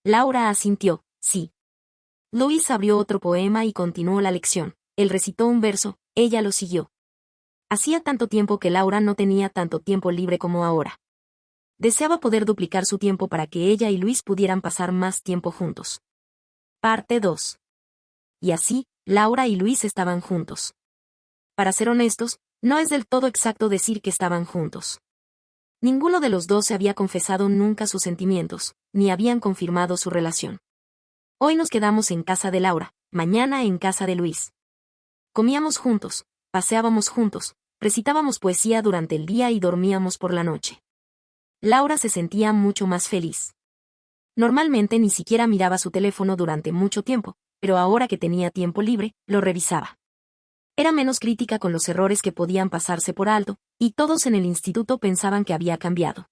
Laura asintió, sí. Luis abrió otro poema y continuó la lección. Él recitó un verso, ella lo siguió. Hacía tanto tiempo que Laura no tenía tanto tiempo libre como ahora. Deseaba poder duplicar su tiempo para que ella y Luis pudieran pasar más tiempo juntos. Parte 2. Y así, Laura y Luis estaban juntos. Para ser honestos, no es del todo exacto decir que estaban juntos. Ninguno de los dos se había confesado nunca sus sentimientos, ni habían confirmado su relación. Hoy nos quedamos en casa de Laura, mañana en casa de Luis. Comíamos juntos, paseábamos juntos, recitábamos poesía durante el día y dormíamos por la noche. Laura se sentía mucho más feliz. Normalmente ni siquiera miraba su teléfono durante mucho tiempo, pero ahora que tenía tiempo libre, lo revisaba. Era menos crítica con los errores que podían pasarse por alto, y todos en el instituto pensaban que había cambiado.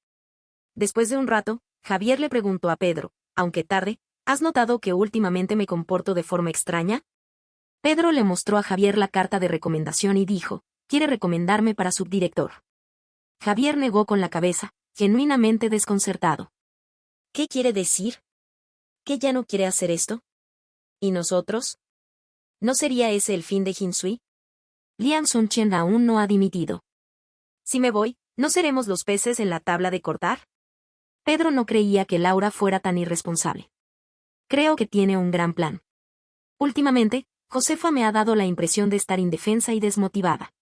Después de un rato, Javier le preguntó a Pedro, aunque tarde, ¿has notado que últimamente me comporto de forma extraña? Pedro le mostró a Javier la carta de recomendación y dijo, quiere recomendarme para subdirector. Javier negó con la cabeza, genuinamente desconcertado. ¿Qué quiere decir? ¿Que ya no quiere hacer esto? ¿Y nosotros? ¿No sería ese el fin de Hinsui? Liang Sun-chen aún no ha dimitido. Si me voy, ¿no seremos los peces en la tabla de cortar? Pedro no creía que Laura fuera tan irresponsable. Creo que tiene un gran plan. Últimamente, Josefa me ha dado la impresión de estar indefensa y desmotivada.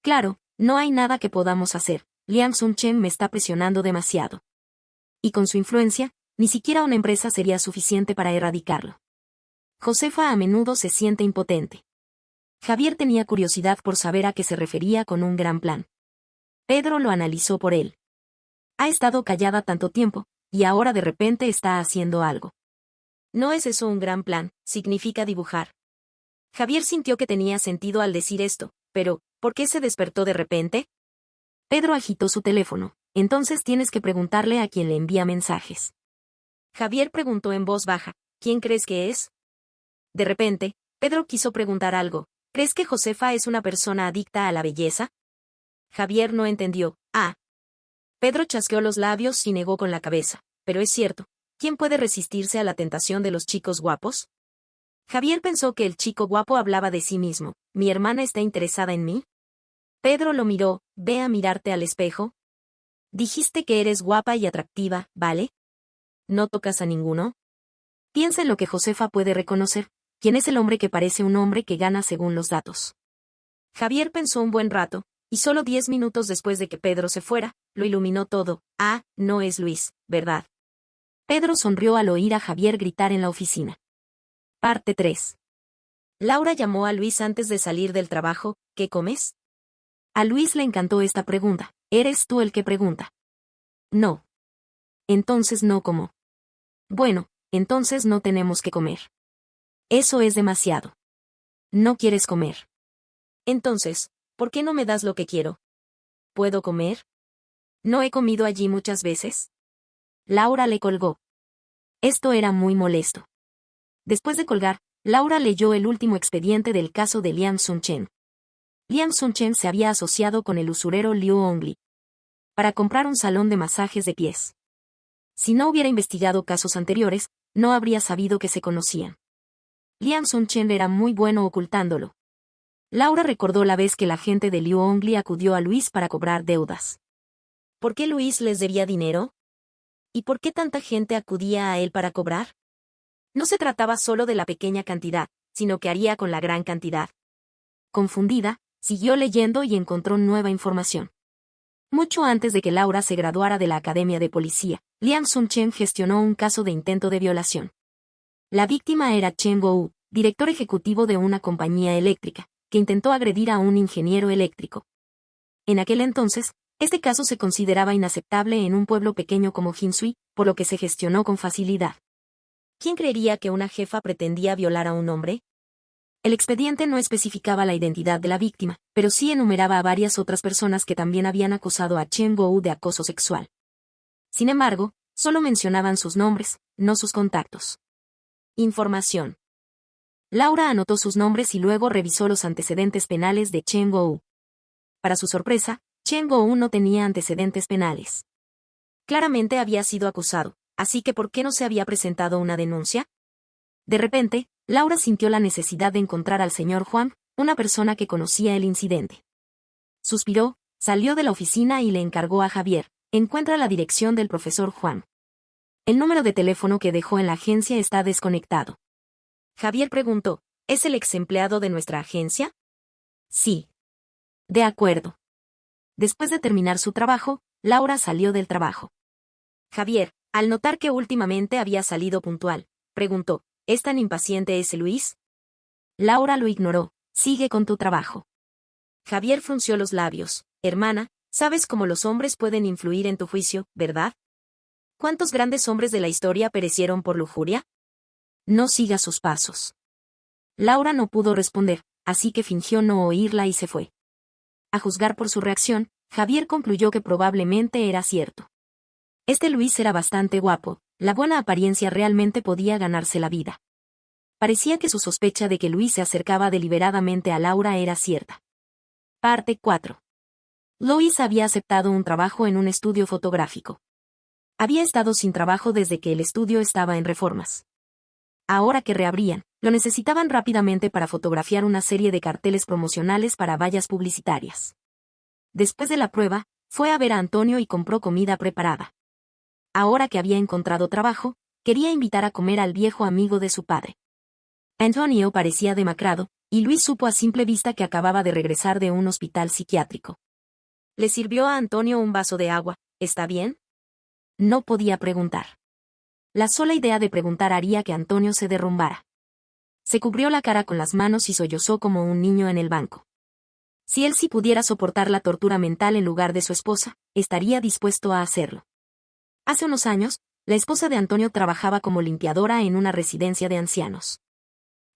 Claro, no hay nada que podamos hacer, Liang Sun-chen me está presionando demasiado. Y con su influencia, ni siquiera una empresa sería suficiente para erradicarlo. Josefa a menudo se siente impotente. Javier tenía curiosidad por saber a qué se refería con un gran plan. Pedro lo analizó por él. Ha estado callada tanto tiempo, y ahora de repente está haciendo algo. ¿No es eso un gran plan? Significa dibujar. Javier sintió que tenía sentido al decir esto, pero, ¿por qué se despertó de repente? Pedro agitó su teléfono. Entonces tienes que preguntarle a quien le envía mensajes. Javier preguntó en voz baja, ¿quién crees que es? De repente, Pedro quiso preguntar algo. ¿Crees que Josefa es una persona adicta a la belleza? Javier no entendió. Pedro chasqueó los labios y negó con la cabeza. Pero es cierto, ¿quién puede resistirse a la tentación de los chicos guapos? Javier pensó que el chico guapo hablaba de sí mismo. ¿Mi hermana está interesada en mí? Pedro lo miró. Ve a mirarte al espejo. Dijiste que eres guapa y atractiva, ¿vale? ¿No tocas a ninguno? Piensa en lo que Josefa puede reconocer. ¿Quién es el hombre que parece un hombre que gana según los datos? Javier pensó un buen rato, y solo 10 minutos después de que Pedro se fuera, lo iluminó todo. No es Luis, ¿verdad? Pedro sonrió al oír a Javier gritar en la oficina. Parte 3. Laura llamó a Luis antes de salir del trabajo. ¿Qué comes? A Luis le encantó esta pregunta. ¿Eres tú el que pregunta? No. Entonces no como. Bueno, entonces no tenemos que comer. Eso es demasiado. ¿No quieres comer? Entonces, ¿por qué no me das lo que quiero? ¿Puedo comer? ¿No he comido allí muchas veces? Laura le colgó. Esto era muy molesto. Después de colgar, Laura leyó el último expediente del caso de Liang Sun-chen. Liang Sun-chen se había asociado con el usurero Liu Hongli para comprar un salón de masajes de pies. Si no hubiera investigado casos anteriores, no habría sabido que se conocían. Liang Sun-chen era muy bueno ocultándolo. Laura recordó la vez que la gente de Liu Hongli acudió a Luis para cobrar deudas. ¿Por qué Luis les debía dinero? ¿Y por qué tanta gente acudía a él para cobrar? No se trataba solo de la pequeña cantidad, sino que haría con la gran cantidad. Confundida, siguió leyendo y encontró nueva información. Mucho antes de que Laura se graduara de la Academia de Policía, Liang Sun-chen gestionó un caso de intento de violación. La víctima era Chen Guo, director ejecutivo de una compañía eléctrica, que intentó agredir a un ingeniero eléctrico. En aquel entonces, este caso se consideraba inaceptable en un pueblo pequeño como Hinsui, por lo que se gestionó con facilidad. ¿Quién creería que una jefa pretendía violar a un hombre? El expediente no especificaba la identidad de la víctima, pero sí enumeraba a varias otras personas que también habían acusado a Chen Guo de acoso sexual. Sin embargo, solo mencionaban sus nombres, no sus contactos. Información. Laura anotó sus nombres y luego revisó los antecedentes penales de Chen Guo. Para su sorpresa, Chen Guo no tenía antecedentes penales. Claramente había sido acusado, así que ¿por qué no se había presentado una denuncia? De repente, Laura sintió la necesidad de encontrar al señor Juan, una persona que conocía el incidente. Suspiró, salió de la oficina y le encargó a Javier, encuentra la dirección del profesor Juan. El número de teléfono que dejó en la agencia está desconectado. Javier preguntó, ¿es el ex empleado de nuestra agencia? Sí. De acuerdo. Después de terminar su trabajo, Laura salió del trabajo. Javier, al notar que últimamente había salido puntual, preguntó, ¿es tan impaciente ese Luis? Laura lo ignoró, sigue con tu trabajo. Javier frunció los labios, hermana, sabes cómo los hombres pueden influir en tu juicio, ¿verdad? ¿Cuántos grandes hombres de la historia perecieron por lujuria? No siga sus pasos. Laura no pudo responder, así que fingió no oírla y se fue. A juzgar por su reacción, Javier concluyó que probablemente era cierto. Este Luis era bastante guapo, la buena apariencia realmente podía ganarse la vida. Parecía que su sospecha de que Luis se acercaba deliberadamente a Laura era cierta. Parte 4. Lois había aceptado un trabajo en un estudio fotográfico. Había estado sin trabajo desde que el estudio estaba en reformas. Ahora que reabrían, lo necesitaban rápidamente para fotografiar una serie de carteles promocionales para vallas publicitarias. Después de la prueba, fue a ver a Antonio y compró comida preparada. Ahora que había encontrado trabajo, quería invitar a comer al viejo amigo de su padre. Antonio parecía demacrado, y Luis supo a simple vista que acababa de regresar de un hospital psiquiátrico. Le sirvió a Antonio un vaso de agua. ¿Está bien? No podía preguntar. La sola idea de preguntar haría que Antonio se derrumbara. Se cubrió la cara con las manos y sollozó como un niño en el banco. Si él sí pudiera soportar la tortura mental en lugar de su esposa, estaría dispuesto a hacerlo. Hace unos años, la esposa de Antonio trabajaba como limpiadora en una residencia de ancianos.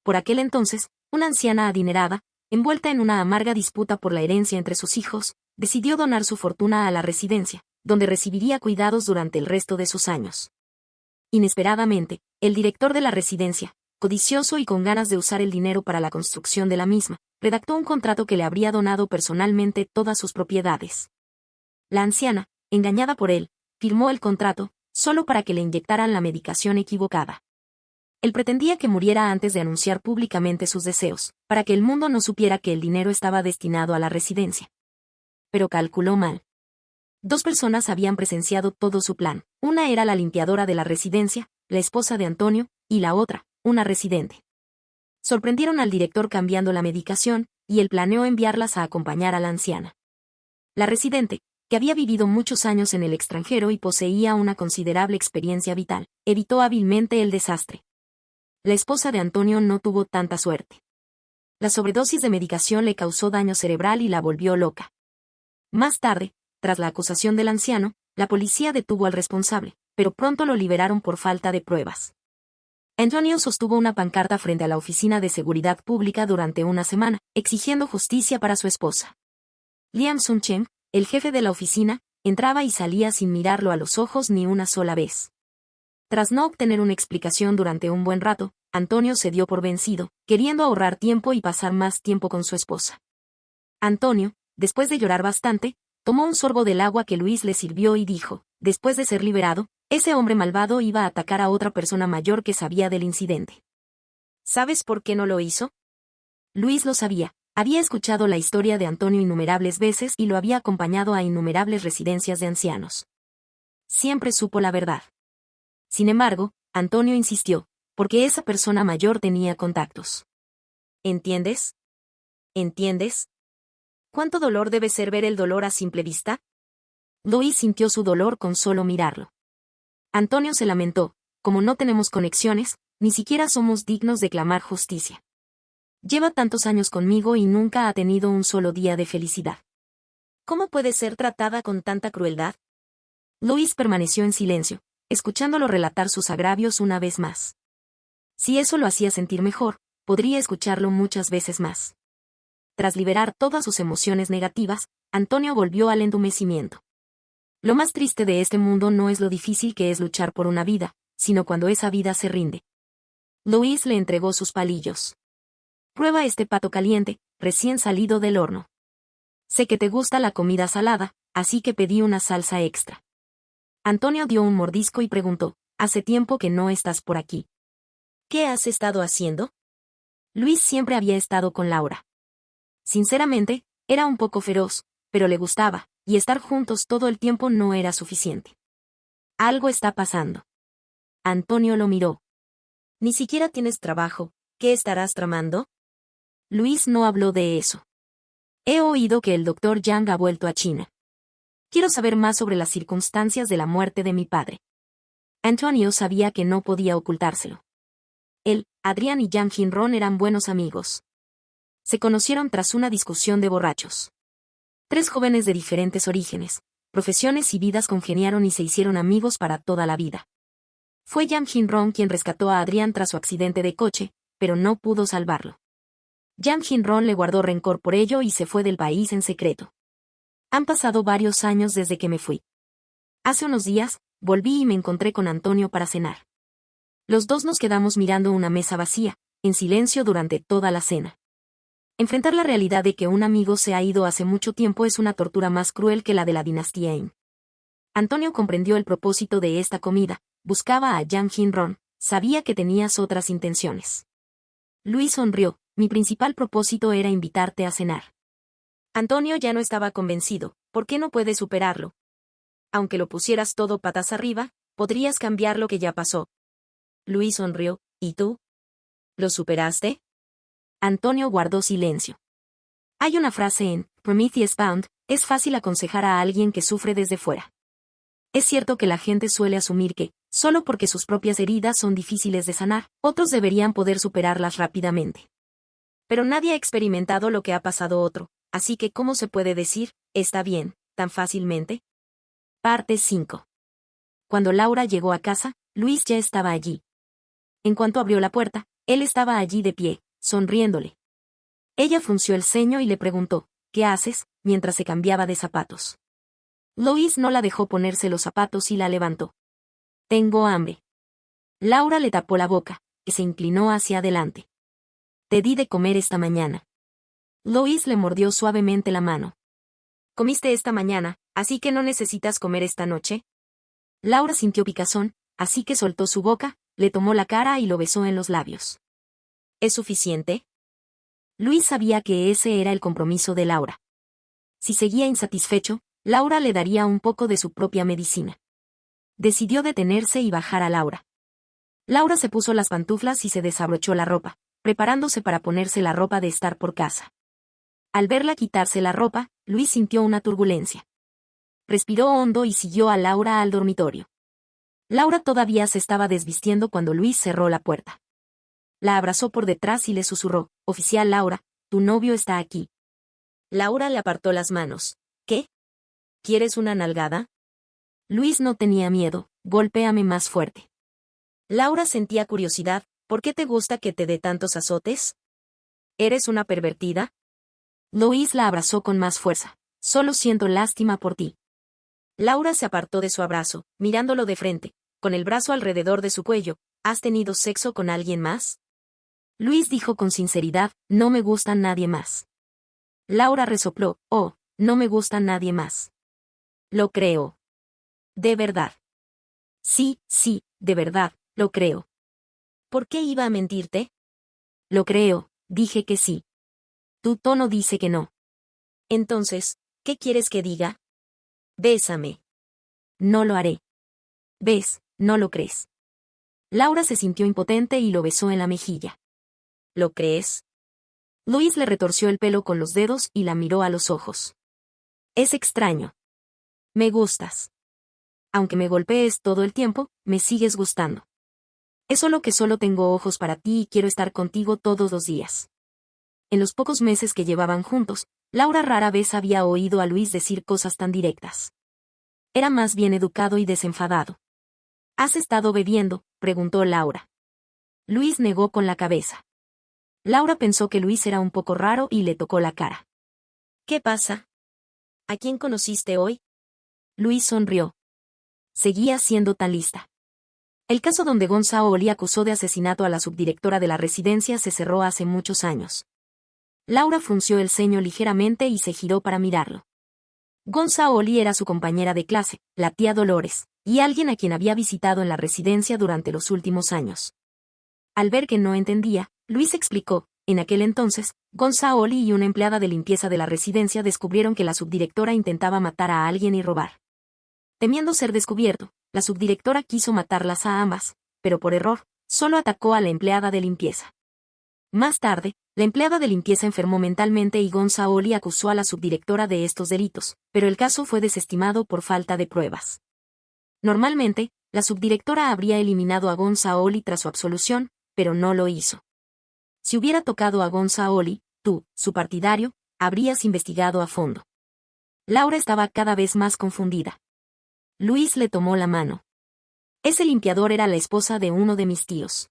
Por aquel entonces, una anciana adinerada, envuelta en una amarga disputa por la herencia entre sus hijos, decidió donar su fortuna a la residencia, donde recibiría cuidados durante el resto de sus años. Inesperadamente, el director de la residencia, codicioso y con ganas de usar el dinero para la construcción de la misma, redactó un contrato que le habría donado personalmente todas sus propiedades. La anciana, engañada por él, firmó el contrato, solo para que le inyectaran la medicación equivocada. Él pretendía que muriera antes de anunciar públicamente sus deseos, para que el mundo no supiera que el dinero estaba destinado a la residencia. Pero calculó mal. Dos personas habían presenciado todo su plan. Una era la limpiadora de la residencia, la esposa de Antonio, y la otra, una residente. Sorprendieron al director cambiando la medicación, y él planeó enviarlas a acompañar a la anciana. La residente, que había vivido muchos años en el extranjero y poseía una considerable experiencia vital, evitó hábilmente el desastre. La esposa de Antonio no tuvo tanta suerte. La sobredosis de medicación le causó daño cerebral y la volvió loca. Más tarde, tras la acusación del anciano, la policía detuvo al responsable, pero pronto lo liberaron por falta de pruebas. Antonio sostuvo una pancarta frente a la Oficina de Seguridad Pública durante una semana, exigiendo justicia para su esposa. Liam Sun-Cheng, el jefe de la oficina, entraba y salía sin mirarlo a los ojos ni una sola vez. Tras no obtener una explicación durante un buen rato, Antonio se dio por vencido, queriendo ahorrar tiempo y pasar más tiempo con su esposa. Antonio, después de llorar bastante, tomó un sorbo del agua que Luis le sirvió y dijo, después de ser liberado, ese hombre malvado iba a atacar a otra persona mayor que sabía del incidente. ¿Sabes por qué no lo hizo? Luis lo sabía. Había escuchado la historia de Antonio innumerables veces y lo había acompañado a innumerables residencias de ancianos. Siempre supo la verdad. Sin embargo, Antonio insistió, porque esa persona mayor tenía contactos. ¿Entiendes? ¿Entiendes? ¿Cuánto dolor debe ser ver el dolor a simple vista? Luis sintió su dolor con solo mirarlo. Antonio se lamentó, como no tenemos conexiones, ni siquiera somos dignos de clamar justicia. Lleva tantos años conmigo y nunca ha tenido un solo día de felicidad. ¿Cómo puede ser tratada con tanta crueldad? Luis permaneció en silencio, escuchándolo relatar sus agravios una vez más. Si eso lo hacía sentir mejor, podría escucharlo muchas veces más. Tras liberar todas sus emociones negativas, Antonio volvió al entumecimiento. Lo más triste de este mundo no es lo difícil que es luchar por una vida, sino cuando esa vida se rinde. Luis le entregó sus palillos. Prueba este pato caliente, recién salido del horno. Sé que te gusta la comida salada, así que pedí una salsa extra. Antonio dio un mordisco y preguntó, ¿hace tiempo que no estás por aquí? ¿Qué has estado haciendo? Luis siempre había estado con Laura. Sinceramente, era un poco feroz, pero le gustaba, y estar juntos todo el tiempo no era suficiente. Algo está pasando. Antonio lo miró. Ni siquiera tienes trabajo, ¿qué estarás tramando? Luis no habló de eso. He oído que el doctor Yang ha vuelto a China. Quiero saber más sobre las circunstancias de la muerte de mi padre. Antonio sabía que no podía ocultárselo. Él, Adrián y Yang Jinron eran buenos amigos. Se conocieron tras una discusión de borrachos. Tres jóvenes de diferentes orígenes, profesiones y vidas congeniaron y se hicieron amigos para toda la vida. Fue Yang Jinron quien rescató a Adrián tras su accidente de coche, pero no pudo salvarlo. Yang Jinron le guardó rencor por ello y se fue del país en secreto. Han pasado varios años desde que me fui. Hace unos días, volví y me encontré con Antonio para cenar. Los dos nos quedamos mirando una mesa vacía, en silencio durante toda la cena. Enfrentar la realidad de que un amigo se ha ido hace mucho tiempo es una tortura más cruel que la de la dinastía Im. Antonio comprendió el propósito de esta comida, buscaba a Yang Jin-ron, sabía que tenías otras intenciones. Luis sonrió, mi principal propósito era invitarte a cenar. Antonio ya no estaba convencido, ¿por qué no puedes superarlo? Aunque lo pusieras todo patas arriba, podrías cambiar lo que ya pasó. Luis sonrió, ¿y tú? ¿Lo superaste? Antonio guardó silencio. Hay una frase en Prometheus Bound, es fácil aconsejar a alguien que sufre desde fuera. Es cierto que la gente suele asumir que, solo porque sus propias heridas son difíciles de sanar, otros deberían poder superarlas rápidamente. Pero nadie ha experimentado lo que ha pasado otro, así que ¿cómo se puede decir, está bien, tan fácilmente? Parte 5. Cuando Laura llegó a casa, Luis ya estaba allí. En cuanto abrió la puerta, él estaba allí de pie, sonriéndole. Ella frunció el ceño y le preguntó, ¿qué haces?, mientras se cambiaba de zapatos. Luis no la dejó ponerse los zapatos y la levantó. Tengo hambre. Laura le tapó la boca, y se inclinó hacia adelante. Te di de comer esta mañana. Luis le mordió suavemente la mano. Comiste esta mañana, así que no necesitas comer esta noche. Laura sintió picazón, así que soltó su boca, le tomó la cara y lo besó en los labios. ¿Es suficiente? Luis sabía que ese era el compromiso de Laura. Si seguía insatisfecho, Laura le daría un poco de su propia medicina. Decidió detenerse y bajar a Laura. Laura se puso las pantuflas y se desabrochó la ropa, preparándose para ponerse la ropa de estar por casa. Al verla quitarse la ropa, Luis sintió una turbulencia. Respiró hondo y siguió a Laura al dormitorio. Laura todavía se estaba desvistiendo cuando Luis cerró la puerta. La abrazó por detrás y le susurró, «Oficial Laura, tu novio está aquí». Laura le apartó las manos. «¿Qué? ¿Quieres una nalgada?» Luis no tenía miedo, «Golpéame más fuerte». Laura sentía curiosidad, ¿por qué te gusta que te dé tantos azotes? ¿Eres una pervertida? Luis la abrazó con más fuerza. «Solo siento lástima por ti». Laura se apartó de su abrazo, mirándolo de frente, con el brazo alrededor de su cuello. ¿Has tenido sexo con alguien más? Luis dijo con sinceridad, no me gusta nadie más. Laura resopló, oh, no me gusta nadie más. Lo creo. ¿De verdad? Sí, de verdad, lo creo. ¿Por qué iba a mentirte? Lo creo, dije que sí. Tu tono dice que no. Entonces, ¿qué quieres que diga? Bésame. No lo haré. ¿Ves, no lo crees? Laura se sintió impotente y lo besó en la mejilla. ¿Lo crees? Luis le retorció el pelo con los dedos y la miró a los ojos. Es extraño. Me gustas. Aunque me golpees todo el tiempo, me sigues gustando. Es solo que solo tengo ojos para ti y quiero estar contigo todos los días. En los pocos meses que llevaban juntos, Laura rara vez había oído a Luis decir cosas tan directas. Era más bien educado y desenfadado. ¿Has estado bebiendo?, preguntó Laura. Luis negó con la cabeza. Laura pensó que Luis era un poco raro y le tocó la cara. ¿Qué pasa? ¿A quién conociste hoy? Luis sonrió. Seguía siendo tan lista. El caso donde Gonzaoli acusó de asesinato a la subdirectora de la residencia se cerró hace muchos años. Laura frunció el ceño ligeramente y se giró para mirarlo. Gonzaoli era su compañera de clase, la tía Dolores, y alguien a quien había visitado en la residencia durante los últimos años. Al ver que no entendía, Luis explicó, en aquel entonces, Gonzaoli y una empleada de limpieza de la residencia descubrieron que la subdirectora intentaba matar a alguien y robar. Temiendo ser descubierto, la subdirectora quiso matarlas a ambas, pero por error, solo atacó a la empleada de limpieza. Más tarde, la empleada de limpieza enfermó mentalmente y Gonzaoli acusó a la subdirectora de estos delitos, pero el caso fue desestimado por falta de pruebas. Normalmente, la subdirectora habría eliminado a Gonzaoli tras su absolución, pero no lo hizo. Si hubiera tocado a Gonzaoli, tú, su partidario, habrías investigado a fondo. Laura estaba cada vez más confundida. Luis le tomó la mano. Ese limpiador era la esposa de uno de mis tíos.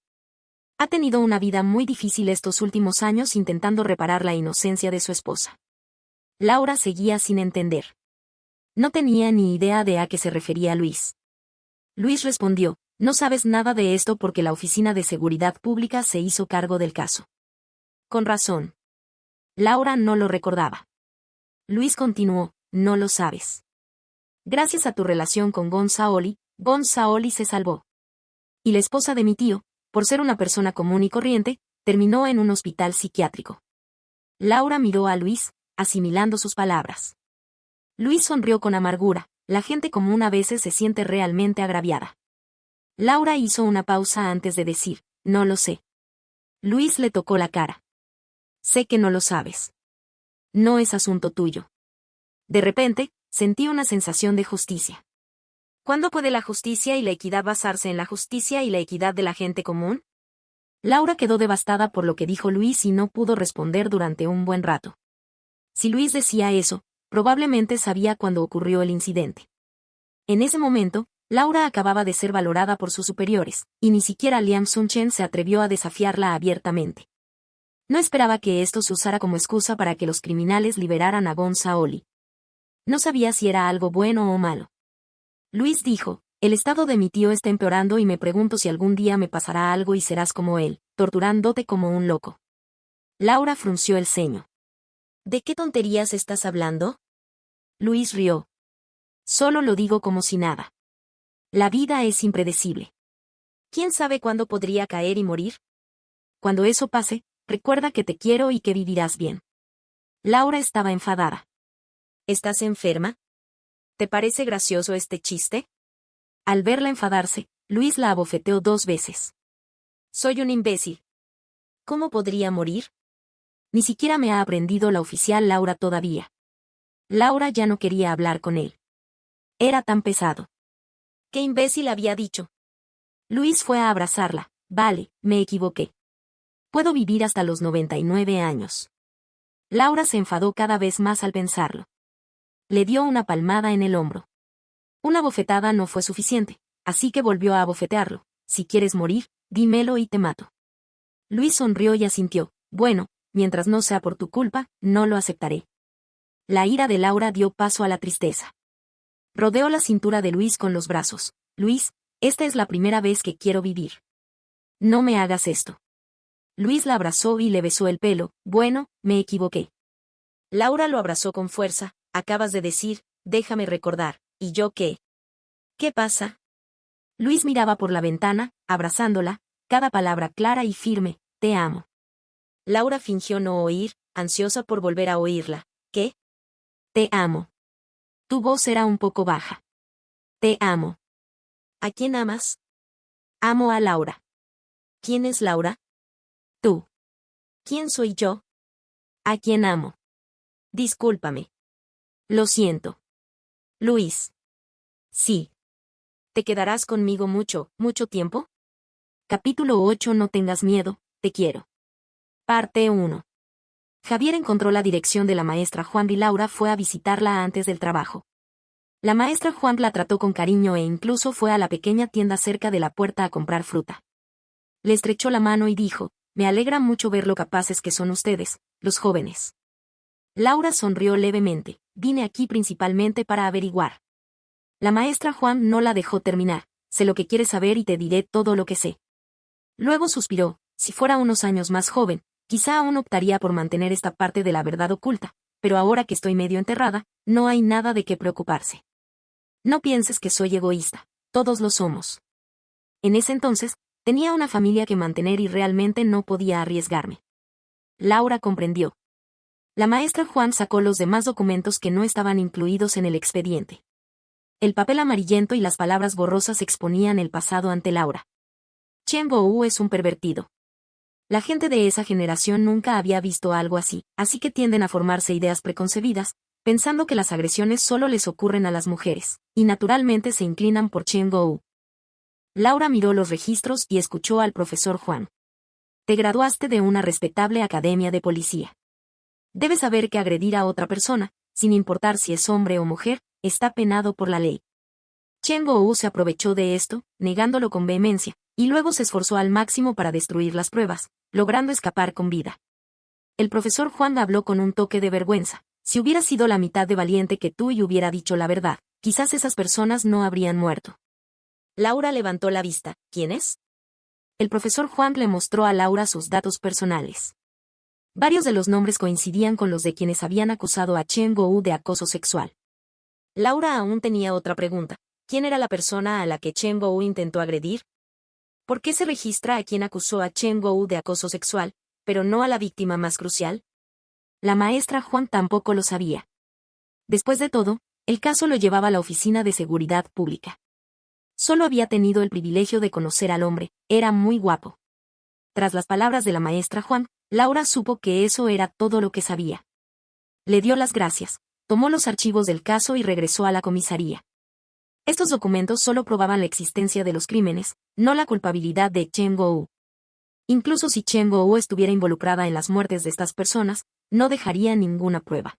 Ha tenido una vida muy difícil estos últimos años intentando reparar la inocencia de su esposa. Laura seguía sin entender. No tenía ni idea de a qué se refería Luis. Luis respondió, no sabes nada de esto porque la Oficina de Seguridad Pública se hizo cargo del caso. Con razón. Laura no lo recordaba. Luis continuó, no lo sabes. Gracias a tu relación con Gonzaoli, Gonzaoli se salvó. Y la esposa de mi tío, por ser una persona común y corriente, terminó en un hospital psiquiátrico. Laura miró a Luis, asimilando sus palabras. Luis sonrió con amargura, la gente común a veces se siente realmente agraviada. Laura hizo una pausa antes de decir, no lo sé. Luis le tocó la cara. Sé que no lo sabes. No es asunto tuyo. De repente, sentí una sensación de justicia. ¿Cuándo puede la justicia y la equidad basarse en la justicia y la equidad de la gente común? Laura quedó devastada por lo que dijo Luis y no pudo responder durante un buen rato. Si Luis decía eso, probablemente sabía cuándo ocurrió el incidente. En ese momento, Laura acababa de ser valorada por sus superiores, y ni siquiera Liam Sun-chen se atrevió a desafiarla abiertamente. No esperaba que esto se usara como excusa para que los criminales liberaran a Gonzaoli. No sabía si era algo bueno o malo. Luis dijo, el estado de mi tío está empeorando y me pregunto si algún día me pasará algo y serás como él, torturándote como un loco. Laura frunció el ceño. ¿De qué tonterías estás hablando? Luis rió. Solo lo digo como si nada. La vida es impredecible. ¿Quién sabe cuándo podría caer y morir? Cuando eso pase, recuerda que te quiero y que vivirás bien. Laura estaba enfadada. ¿Estás enferma? ¿Te parece gracioso este chiste? Al verla enfadarse, Luis la abofeteó 2 veces. Soy un imbécil. ¿Cómo podría morir? Ni siquiera me ha aprendido la oficial Laura todavía. Laura ya no quería hablar con él. Era tan pesado. ¿Qué imbécil había dicho? Luis fue a abrazarla. Vale, me equivoqué. Puedo vivir hasta los 99 años. Laura se enfadó cada vez más al pensarlo. Le dio una palmada en el hombro. Una bofetada no fue suficiente, así que volvió a abofetearlo. Si quieres morir, dímelo y te mato. Luis sonrió y asintió. Bueno, mientras no sea por tu culpa, no lo aceptaré. La ira de Laura dio paso a la tristeza. Rodeó la cintura de Luis con los brazos. Luis, esta es la primera vez que quiero vivir. No me hagas esto. Luis la abrazó y le besó el pelo. Bueno, me equivoqué. Laura lo abrazó con fuerza. Acabas de decir, déjame recordar. ¿Y yo qué? ¿Qué pasa? Luis miraba por la ventana, abrazándola, cada palabra clara y firme. Te amo. Laura fingió no oír, ansiosa por volver a oírla. ¿Qué? Te amo. Tu voz era un poco baja. Te amo. ¿A quién amas? Amo a Laura. ¿Quién es Laura? Tú. ¿Quién soy yo? ¿A quién amo? Discúlpame. Lo siento. Luis. Sí. ¿Te quedarás conmigo mucho, mucho tiempo? Capítulo 8. No tengas miedo, te quiero. Parte 1. Javier encontró la dirección de la maestra Juan y Laura fue a visitarla antes del trabajo. La maestra Juan la trató con cariño e incluso fue a la pequeña tienda cerca de la puerta a comprar fruta. Le estrechó la mano y dijo, me alegra mucho ver lo capaces que son ustedes, los jóvenes. Laura sonrió levemente, vine aquí principalmente para averiguar. La maestra Juan no la dejó terminar, sé lo que quieres saber y te diré todo lo que sé. Luego suspiró, si fuera unos años más joven, quizá aún optaría por mantener esta parte de la verdad oculta, pero ahora que estoy medio enterrada, no hay nada de qué preocuparse. No pienses que soy egoísta, todos lo somos. En ese entonces, tenía una familia que mantener y realmente no podía arriesgarme. Laura comprendió. La maestra Juan sacó los demás documentos que no estaban incluidos en el expediente. El papel amarillento y las palabras borrosas exponían el pasado ante Laura. Chen Bo-u es un pervertido. La gente de esa generación nunca había visto algo así que tienden a formarse ideas preconcebidas, pensando que las agresiones solo les ocurren a las mujeres, y naturalmente se inclinan por Chen Bo-u. Laura miró los registros y escuchó al profesor Juan. Te graduaste de una respetable academia de policía. Debes saber que agredir a otra persona, sin importar si es hombre o mujer, está penado por la ley. Chen Bo-u se aprovechó de esto, negándolo con vehemencia, y luego se esforzó al máximo para destruir las pruebas, logrando escapar con vida. El profesor Juan habló con un toque de vergüenza. Si hubiera sido la mitad de valiente que tú y hubiera dicho la verdad, quizás esas personas no habrían muerto. Laura levantó la vista. ¿Quién es? El profesor Juan le mostró a Laura sus datos personales. Varios de los nombres coincidían con los de quienes habían acusado a Chen Guo de acoso sexual. Laura aún tenía otra pregunta. ¿Quién era la persona a la que Chen Guo intentó agredir? ¿Por qué se registra a quien acusó a Chen Guo de acoso sexual, pero no a la víctima más crucial? La maestra Huang tampoco lo sabía. Después de todo, el caso lo llevaba a la Oficina de Seguridad Pública. Solo había tenido el privilegio de conocer al hombre, era muy guapo. Tras las palabras de la maestra Huang, Laura supo que eso era todo lo que sabía. Le dio las gracias, tomó los archivos del caso y regresó a la comisaría. Estos documentos solo probaban la existencia de los crímenes, no la culpabilidad de Chen Guo. Incluso si Chen Guo estuviera involucrada en las muertes de estas personas, no dejaría ninguna prueba.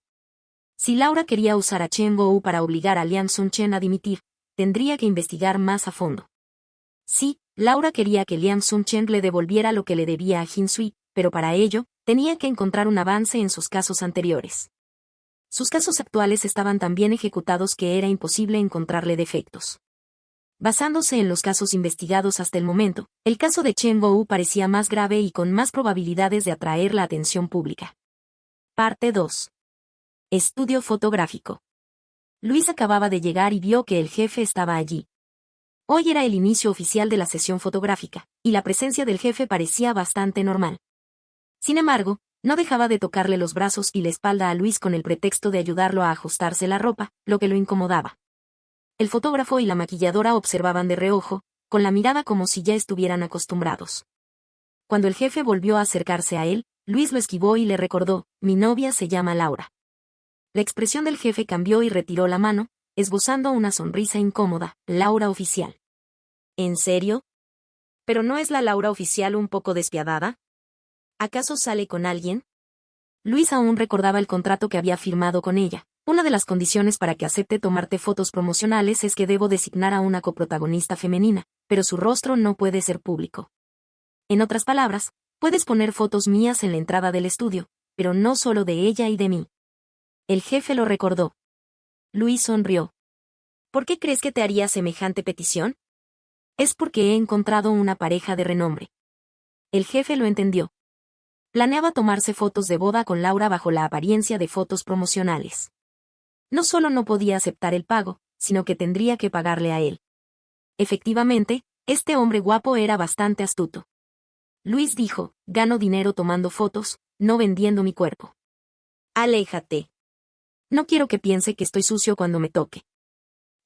Si Laura quería usar a Chen Guo para obligar a Liang Sun-chen a dimitir, tendría que investigar más a fondo. Sí, Laura quería que Liang Sun-chen le devolviera lo que le debía a Jin Sui, pero para ello, tenía que encontrar un avance en sus casos anteriores. Sus casos actuales estaban tan bien ejecutados que era imposible encontrarle defectos. Basándose en los casos investigados hasta el momento, el caso de Chen Guo parecía más grave y con más probabilidades de atraer la atención pública. Parte 2. Estudio fotográfico. Luis acababa de llegar y vio que el jefe estaba allí. Hoy era el inicio oficial de la sesión fotográfica, y la presencia del jefe parecía bastante normal. Sin embargo, no dejaba de tocarle los brazos y la espalda a Luis con el pretexto de ayudarlo a ajustarse la ropa, lo que lo incomodaba. El fotógrafo y la maquilladora observaban de reojo, con la mirada como si ya estuvieran acostumbrados. Cuando el jefe volvió a acercarse a él, Luis lo esquivó y le recordó: «Mi novia se llama Laura». La expresión del jefe cambió y retiró la mano, esbozando una sonrisa incómoda. «Laura oficial». ¿En serio? ¿Pero no es la Laura oficial un poco despiadada? ¿Acaso sale con alguien? Luis aún recordaba el contrato que había firmado con ella. Una de las condiciones para que acepte tomarte fotos promocionales es que debo designar a una coprotagonista femenina, pero su rostro no puede ser público. En otras palabras, puedes poner fotos mías en la entrada del estudio, pero no solo de ella y de mí. El jefe lo recordó. Luis sonrió. ¿Por qué crees que te haría semejante petición? Es porque he encontrado una pareja de renombre. El jefe lo entendió. Planeaba tomarse fotos de boda con Laura bajo la apariencia de fotos promocionales. No solo no podía aceptar el pago, sino que tendría que pagarle a él. Efectivamente, este hombre guapo era bastante astuto. Luis dijo: «Gano dinero tomando fotos, no vendiendo mi cuerpo». «Aléjate. No quiero que piense que estoy sucio cuando me toque».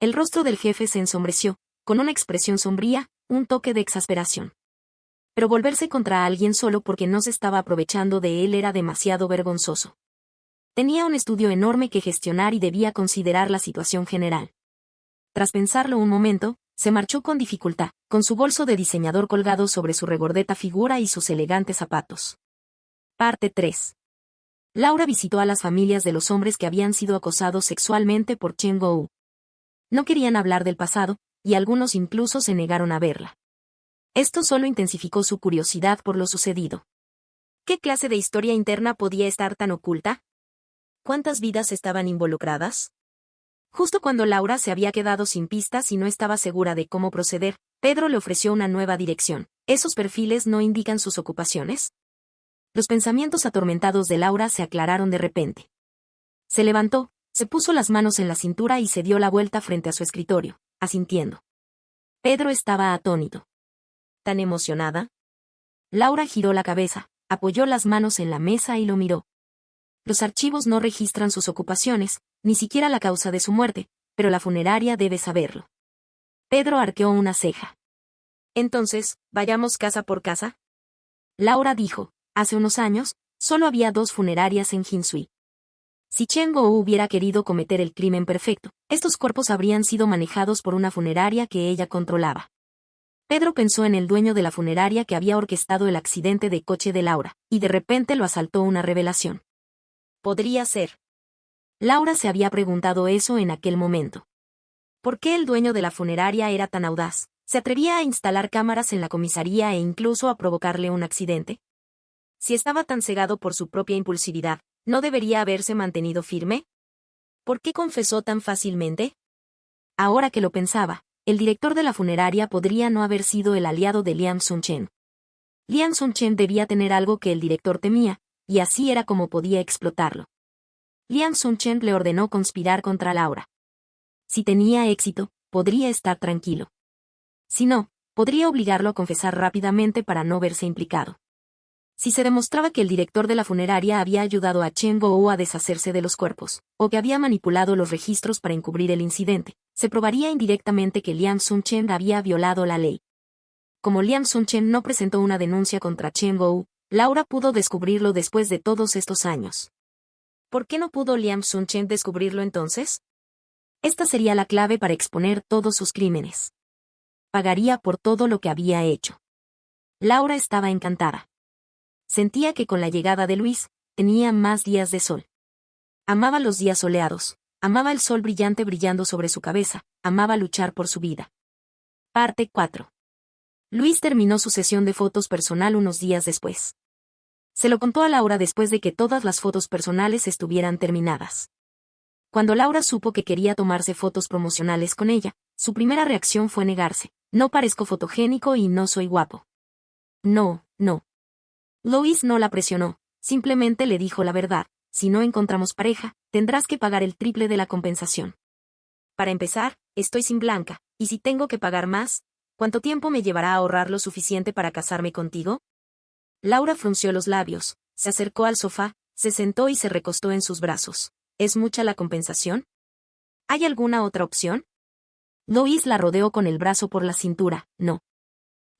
El rostro del jefe se ensombreció, con una expresión sombría, un toque de exasperación. Pero volverse contra alguien solo porque no se estaba aprovechando de él era demasiado vergonzoso. Tenía un estudio enorme que gestionar y debía considerar la situación general. Tras pensarlo un momento, se marchó con dificultad, con su bolso de diseñador colgado sobre su regordeta figura y sus elegantes zapatos. Parte 3. Laura visitó a las familias de los hombres que habían sido acosados sexualmente por Chen Guo. No querían hablar del pasado, y algunos incluso se negaron a verla. Esto solo intensificó su curiosidad por lo sucedido. ¿Qué clase de historia interna podía estar tan oculta? ¿Cuántas vidas estaban involucradas? Justo cuando Laura se había quedado sin pistas y no estaba segura de cómo proceder, Pedro le ofreció una nueva dirección. ¿Esos perfiles no indican sus ocupaciones? Los pensamientos atormentados de Laura se aclararon de repente. Se levantó, se puso las manos en la cintura y se dio la vuelta frente a su escritorio, asintiendo. Pedro estaba atónito. ¿Tan emocionada? Laura giró la cabeza, apoyó las manos en la mesa y lo miró. Los archivos no registran sus ocupaciones, ni siquiera la causa de su muerte, pero la funeraria debe saberlo. Pedro arqueó una ceja. Entonces, ¿vayamos casa por casa? Laura dijo: hace unos años, solo había 2 funerarias en Jinsui. Si Chen Guo hubiera querido cometer el crimen perfecto, estos cuerpos habrían sido manejados por una funeraria que ella controlaba. Pedro pensó en el dueño de la funeraria que había orquestado el accidente de coche de Laura, y de repente lo asaltó una revelación. Podría ser. Laura se había preguntado eso en aquel momento. ¿Por qué el dueño de la funeraria era tan audaz? ¿Se atrevía a instalar cámaras en la comisaría e incluso a provocarle un accidente? Si estaba tan cegado por su propia impulsividad, ¿no debería haberse mantenido firme? ¿Por qué confesó tan fácilmente? Ahora que lo pensaba, el director de la funeraria podría no haber sido el aliado de Liang Sun-chen. Liang Sun-chen debía tener algo que el director temía, y así era como podía explotarlo. Liam Sun-chen le ordenó conspirar contra Laura. Si tenía éxito, podría estar tranquilo. Si no, podría obligarlo a confesar rápidamente para no verse implicado. Si se demostraba que el director de la funeraria había ayudado a Chen Guo a deshacerse de los cuerpos, o que había manipulado los registros para encubrir el incidente, se probaría indirectamente que Liam Sun-chen había violado la ley. Como Liam Sun-chen no presentó una denuncia contra Chen Guo, Laura pudo descubrirlo después de todos estos años. ¿Por qué no pudo Liam Sun-chen descubrirlo entonces? Esta sería la clave para exponer todos sus crímenes. Pagaría por todo lo que había hecho. Laura estaba encantada. Sentía que con la llegada de Luis, tenía más días de sol. Amaba los días soleados, amaba el sol brillante brillando sobre su cabeza, amaba luchar por su vida. Parte 4. Luis terminó su sesión de fotos personal unos días después. Se lo contó a Laura después de que todas las fotos personales estuvieran terminadas. Cuando Laura supo que quería tomarse fotos promocionales con ella, su primera reacción fue negarse. No parezco fotogénico y no soy guapo. No. Luis no la presionó, simplemente le dijo la verdad: si no encontramos pareja, tendrás que pagar el triple de la compensación. Para empezar, estoy sin Blanca, y si tengo que pagar más, ¿cuánto tiempo me llevará a ahorrar lo suficiente para casarme contigo? Laura frunció los labios, se acercó al sofá, se sentó y se recostó en sus brazos. ¿Es mucha la compensación? ¿Hay alguna otra opción? Luis la rodeó con el brazo por la cintura. No.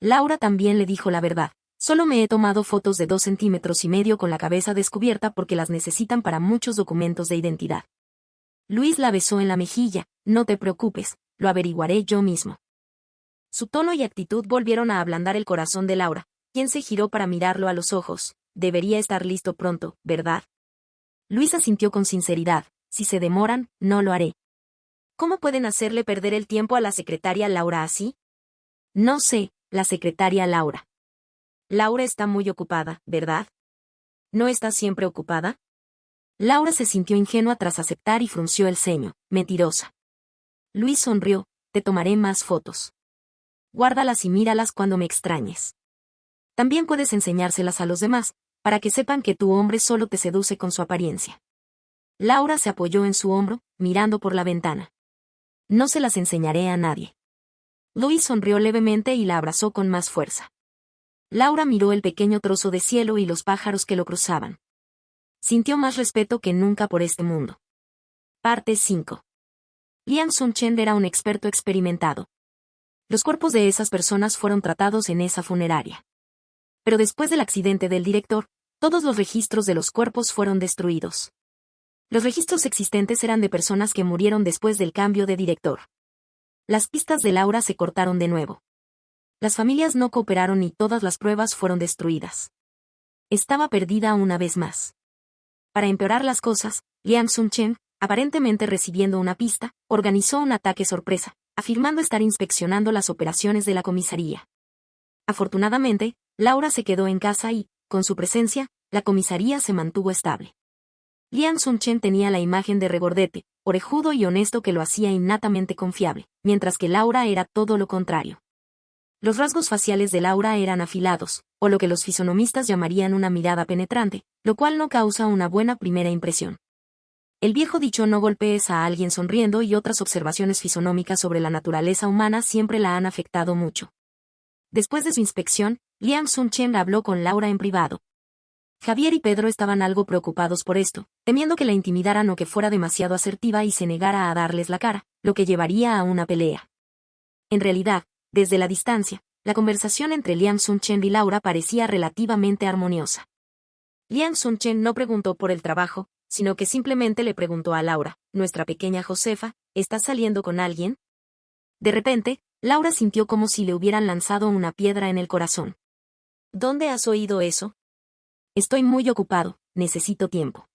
Laura también le dijo la verdad. Solo me he tomado fotos de 2,5 centímetros con la cabeza descubierta porque las necesitan para muchos documentos de identidad. Luis la besó en la mejilla. No te preocupes, lo averiguaré yo mismo. Su tono y actitud volvieron a ablandar el corazón de Laura, quien se giró para mirarlo a los ojos. Debería estar listo pronto, ¿verdad? Luis asintió con sinceridad. Si se demoran, no lo haré. ¿Cómo pueden hacerle perder el tiempo a la secretaria Laura así? No sé, la secretaria Laura. Laura está muy ocupada, ¿verdad? ¿No está siempre ocupada? Laura se sintió ingenua tras aceptar y frunció el ceño. Mentirosa. Luis sonrió. Te tomaré más fotos. Guárdalas y míralas cuando me extrañes. También puedes enseñárselas a los demás, para que sepan que tu hombre solo te seduce con su apariencia. Laura se apoyó en su hombro, mirando por la ventana. No se las enseñaré a nadie. Luis sonrió levemente y la abrazó con más fuerza. Laura miró el pequeño trozo de cielo y los pájaros que lo cruzaban. Sintió más respeto que nunca por este mundo. Parte 5. Liam Sun-chen era un experto experimentado. Los cuerpos de esas personas fueron tratados en esa funeraria. Pero después del accidente del director, todos los registros de los cuerpos fueron destruidos. Los registros existentes eran de personas que murieron después del cambio de director. Las pistas de Laura se cortaron de nuevo. Las familias no cooperaron y todas las pruebas fueron destruidas. Estaba perdida una vez más. Para empeorar las cosas, Liam Sun-chen, aparentemente recibiendo una pista, organizó un ataque sorpresa, afirmando estar inspeccionando las operaciones de la comisaría. Afortunadamente, Laura se quedó en casa y, con su presencia, la comisaría se mantuvo estable. Liam Sun-chen tenía la imagen de regordete, orejudo y honesto que lo hacía innatamente confiable, mientras que Laura era todo lo contrario. Los rasgos faciales de Laura eran afilados, o lo que los fisonomistas llamarían una mirada penetrante, lo cual no causa una buena primera impresión. El viejo dicho no golpees a alguien sonriendo y otras observaciones fisonómicas sobre la naturaleza humana siempre la han afectado mucho. Después de su inspección, Liam Sun-chen habló con Laura en privado. Javier y Pedro estaban algo preocupados por esto, temiendo que la intimidaran o que fuera demasiado asertiva y se negara a darles la cara, lo que llevaría a una pelea. En realidad, desde la distancia, la conversación entre Liam Sun-chen y Laura parecía relativamente armoniosa. Liam Sun-chen no preguntó por el trabajo, sino que simplemente le preguntó a Laura: «Nuestra pequeña Josefa, ¿estás saliendo con alguien?» De repente, Laura sintió como si le hubieran lanzado una piedra en el corazón. «¿Dónde has oído eso?» «Estoy muy ocupado, necesito tiempo».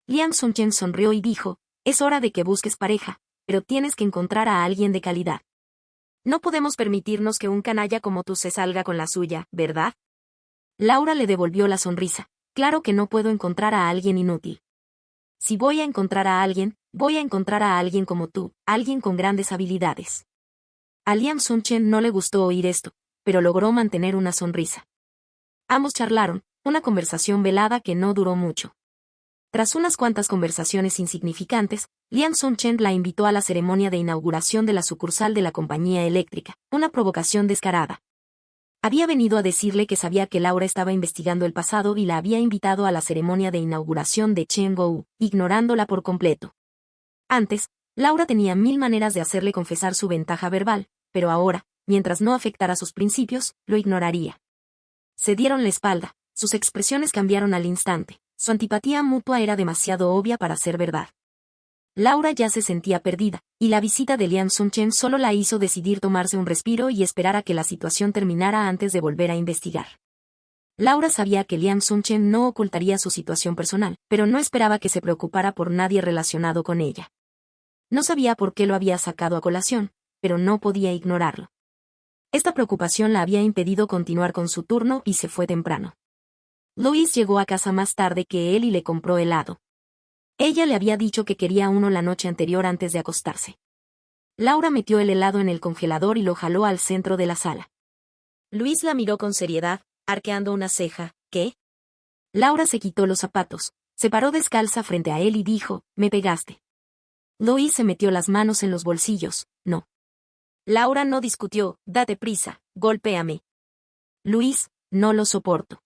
Liam Sun-chen sonrió y dijo: «Es hora de que busques pareja, pero tienes que encontrar a alguien de calidad. No podemos permitirnos que un canalla como tú se salga con la suya, ¿verdad?» Laura le devolvió la sonrisa. «Claro que no puedo encontrar a alguien inútil. Si voy a encontrar a alguien, voy a encontrar a alguien como tú, alguien con grandes habilidades». A Liam Sun-chen no le gustó oír esto, pero logró mantener una sonrisa. Ambos charlaron, una conversación velada que no duró mucho. Tras unas cuantas conversaciones insignificantes, Lian Sun-chen la invitó a la ceremonia de inauguración de la sucursal de la compañía eléctrica, una provocación descarada. Había venido a decirle que sabía que Laura estaba investigando el pasado y la había invitado a la ceremonia de inauguración de Chengou, ignorándola por completo. Antes, Laura tenía 1000 maneras de hacerle confesar su ventaja verbal, pero ahora, mientras no afectara sus principios, lo ignoraría. Se dieron la espalda, sus expresiones cambiaron al instante, su antipatía mutua era demasiado obvia para ser verdad. Laura ya se sentía perdida, y la visita de Lian Sun-chen solo la hizo decidir tomarse un respiro y esperar a que la situación terminara antes de volver a investigar. Laura sabía que Lian Sun-chen no ocultaría su situación personal, pero no esperaba que se preocupara por nadie relacionado con ella. No sabía por qué lo había sacado a colación, pero no podía ignorarlo. Esta preocupación la había impedido continuar con su turno y se fue temprano. Louise llegó a casa más tarde que él y le compró helado. Ella le había dicho que quería uno la noche anterior antes de acostarse. Laura metió el helado en el congelador y lo jaló al centro de la sala. Luis la miró con seriedad, arqueando una ceja. ¿Qué? Laura se quitó los zapatos, se paró descalza frente a él y dijo, «¿Me pegaste?» Luis se metió las manos en los bolsillos. «No». Laura no discutió, «Date prisa, golpéame». «Luis, no lo soporto».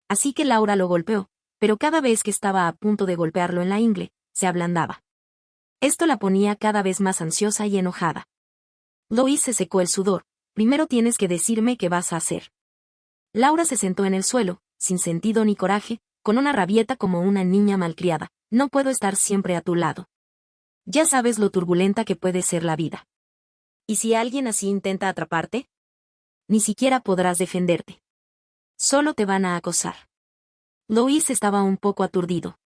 Así que Laura lo golpeó, pero cada vez que estaba a punto de golpearlo en la ingle, se ablandaba. Esto la ponía cada vez más ansiosa y enojada. Louise se secó el sudor. «Primero tienes que decirme qué vas a hacer». Laura se sentó en el suelo, sin sentido ni coraje, con una rabieta como una niña malcriada. «No puedo estar siempre a tu lado. Ya sabes lo turbulenta que puede ser la vida. ¿Y si alguien así intenta atraparte? Ni siquiera podrás defenderte. Solo te van a acosar». Louise estaba un poco aturdido.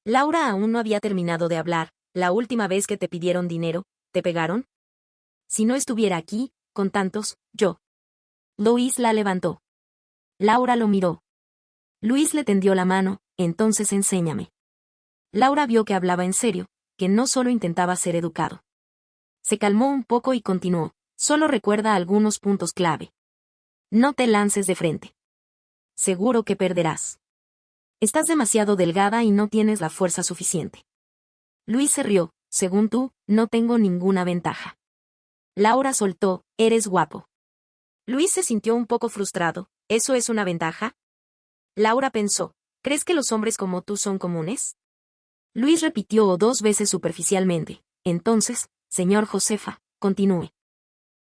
Laura aún no había terminado de hablar. «La última vez que te pidieron dinero, ¿te pegaron? Si no estuviera aquí, con tantos, yo». Louise la levantó. Laura lo miró. Luis le tendió la mano, «Entonces enséñame». Laura vio que hablaba en serio, que no solo intentaba ser educado. Se calmó un poco y continuó, «Solo recuerda algunos puntos clave. No te lances de frente. Seguro que perderás. Estás demasiado delgada y no tienes la fuerza suficiente». Luis se rió, «Según tú, no tengo ninguna ventaja». Laura soltó, «Eres guapo». Luis se sintió un poco frustrado, ¿eso es una ventaja? Laura pensó, ¿crees que los hombres como tú son comunes? Luis repitió 2 veces superficialmente, «Entonces, señor Josefa, continúe».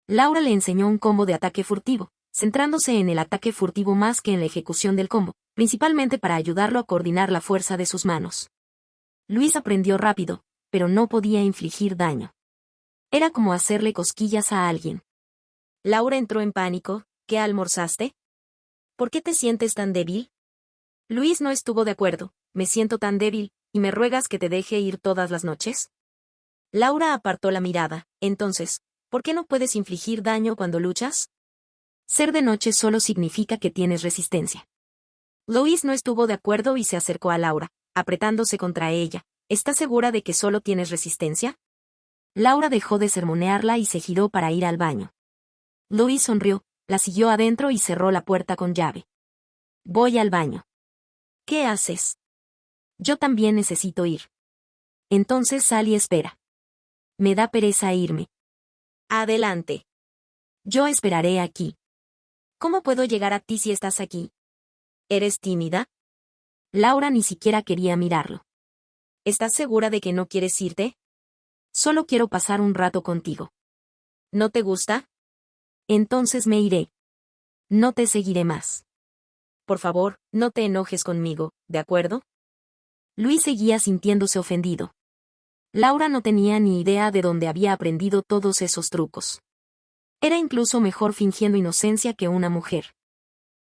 Laura le enseñó un combo de ataque furtivo, centrándose en el ataque furtivo más que en la ejecución del combo, principalmente para ayudarlo a coordinar la fuerza de sus manos. Luis aprendió rápido, pero no podía infligir daño. Era como hacerle cosquillas a alguien. Laura entró en pánico. ¿Qué almorzaste? ¿Por qué te sientes tan débil? Luis no estuvo de acuerdo. «Me siento tan débil, ¿y me ruegas que te deje ir todas las noches?» Laura apartó la mirada. «Entonces, ¿por qué no puedes infligir daño cuando luchas? Ser de noche solo significa que tienes resistencia». Luis no estuvo de acuerdo y se acercó a Laura, apretándose contra ella. «¿Estás segura de que solo tienes resistencia?» Laura dejó de sermonearla y se giró para ir al baño. Luis sonrió, la siguió adentro y cerró la puerta con llave. «Voy al baño». «¿Qué haces?» «Yo también necesito ir». «Entonces sal y espera». «Me da pereza irme». «Adelante». «Yo esperaré aquí». «¿Cómo puedo llegar a ti si estás aquí? ¿Eres tímida?» Laura ni siquiera quería mirarlo. «¿Estás segura de que no quieres irte?» «Solo quiero pasar un rato contigo». «¿No te gusta?» «Entonces me iré. No te seguiré más». «Por favor, no te enojes conmigo, ¿de acuerdo?» Luis seguía sintiéndose ofendido. Laura no tenía ni idea de dónde había aprendido todos esos trucos. Era incluso mejor fingiendo inocencia que una mujer.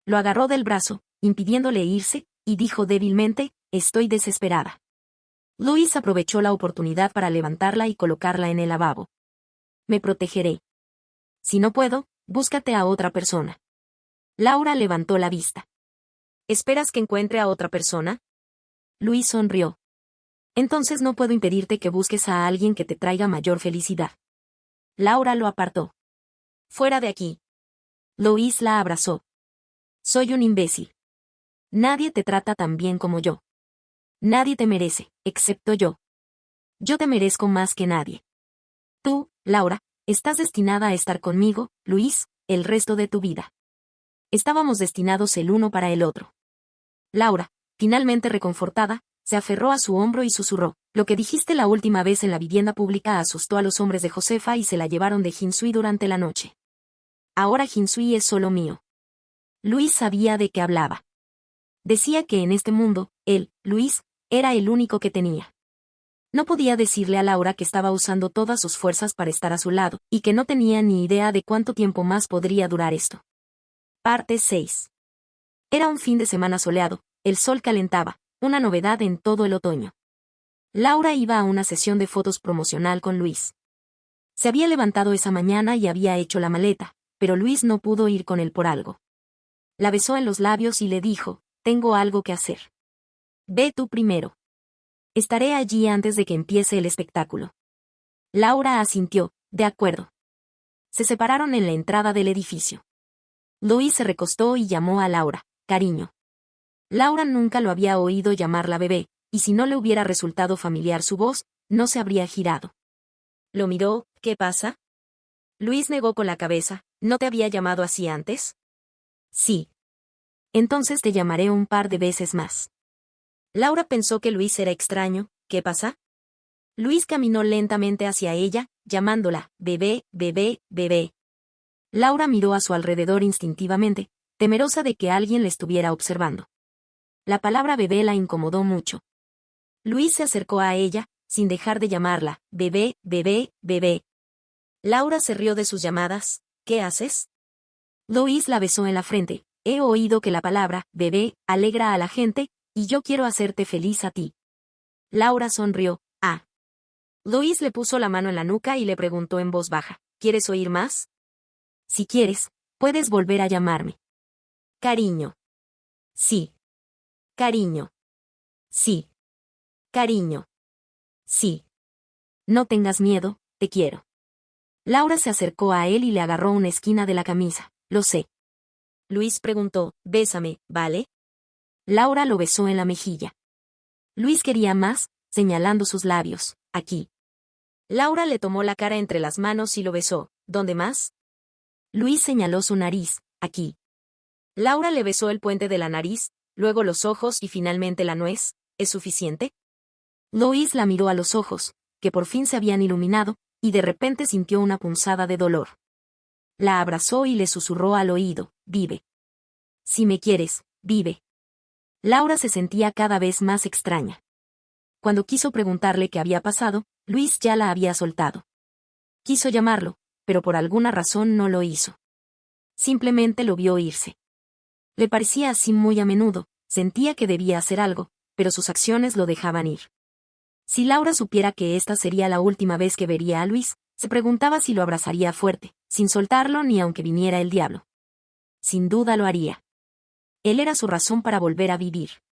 Lo agarró del brazo, impidiéndole irse, y dijo débilmente, «Estoy desesperada». Luis aprovechó la oportunidad para levantarla y colocarla en el lavabo. «Me protegeré. Si no puedo, búscate a otra persona». Laura levantó la vista. «¿Esperas que encuentre a otra persona?» Luis sonrió. «Entonces no puedo impedirte que busques a alguien que te traiga mayor felicidad». Laura lo apartó. «Fuera de aquí». Luis la abrazó. «Soy un imbécil». Nadie te trata tan bien como yo. Nadie te merece, excepto yo. Yo te merezco más que nadie. Tú, Laura, estás destinada a estar conmigo, Luis, el resto de tu vida. Estábamos destinados el uno para el otro. Laura, finalmente reconfortada, se aferró a su hombro y susurró: lo que dijiste la última vez en la vivienda pública asustó a los hombres de Josefa y se la llevaron de Jinsui durante la noche. Ahora Jinsui es solo mío. Luis sabía de qué hablaba. Decía que en este mundo, él, Luis, era el único que tenía. No podía decirle a Laura que estaba usando todas sus fuerzas para estar a su lado, y que no tenía ni idea de cuánto tiempo más podría durar esto. Parte 6. Era un fin de semana soleado, el sol calentaba, una novedad en todo el otoño. Laura iba a una sesión de fotos promocional con Luis. Se había levantado esa mañana y había hecho la maleta, pero Luis no pudo ir con él por algo. La besó en los labios y le dijo: tengo algo que hacer. Ve tú primero. Estaré allí antes de que empiece el espectáculo. Laura asintió: de acuerdo. Se separaron en la entrada del edificio. Luis se recostó y llamó a Laura: cariño. Laura nunca lo había oído llamarla bebé, y si no le hubiera resultado familiar su voz, no se habría girado. Lo miró: ¿qué pasa? Luis negó con la cabeza: ¿no te había llamado así antes? Sí. Entonces te llamaré un par de veces más. Laura pensó que Luis era extraño. ¿Qué pasa? Luis caminó lentamente hacia ella, llamándola: bebé, bebé, bebé. Laura miró a su alrededor instintivamente, temerosa de que alguien le estuviera observando. La palabra bebé la incomodó mucho. Luis se acercó a ella, sin dejar de llamarla: bebé, bebé, bebé. Laura se rió de sus llamadas. ¿Qué haces? Luis la besó en la frente. He oído que la palabra bebé alegra a la gente, y yo quiero hacerte feliz a ti. Laura sonrió. Ah. Luis le puso la mano en la nuca y le preguntó en voz baja: ¿quieres oír más? Si quieres, puedes volver a llamarme. Cariño. Sí. Cariño. Sí. Cariño. Sí. No tengas miedo, te quiero. Laura se acercó a él y le agarró una esquina de la camisa. Lo sé. Luis preguntó: bésame, ¿vale? Laura lo besó en la mejilla. Luis quería más, señalando sus labios: aquí. Laura le tomó la cara entre las manos y lo besó. ¿Dónde más? Luis señaló su nariz: aquí. Laura le besó el puente de la nariz, luego los ojos y finalmente la nuez. ¿Es suficiente? Luis la miró a los ojos, que por fin se habían iluminado, y de repente sintió una punzada de dolor. La abrazó y le susurró al oído: vive. Si me quieres, vive. Laura se sentía cada vez más extraña. Cuando quiso preguntarle qué había pasado, Luis ya la había soltado. Quiso llamarlo, pero por alguna razón no lo hizo. Simplemente lo vio irse. Le parecía así muy a menudo, sentía que debía hacer algo, pero sus acciones lo dejaban ir. Si Laura supiera que esta sería la última vez que vería a Luis, se preguntaba si lo abrazaría fuerte, sin soltarlo ni aunque viniera el diablo. Sin duda lo haría. Él era su razón para volver a vivir.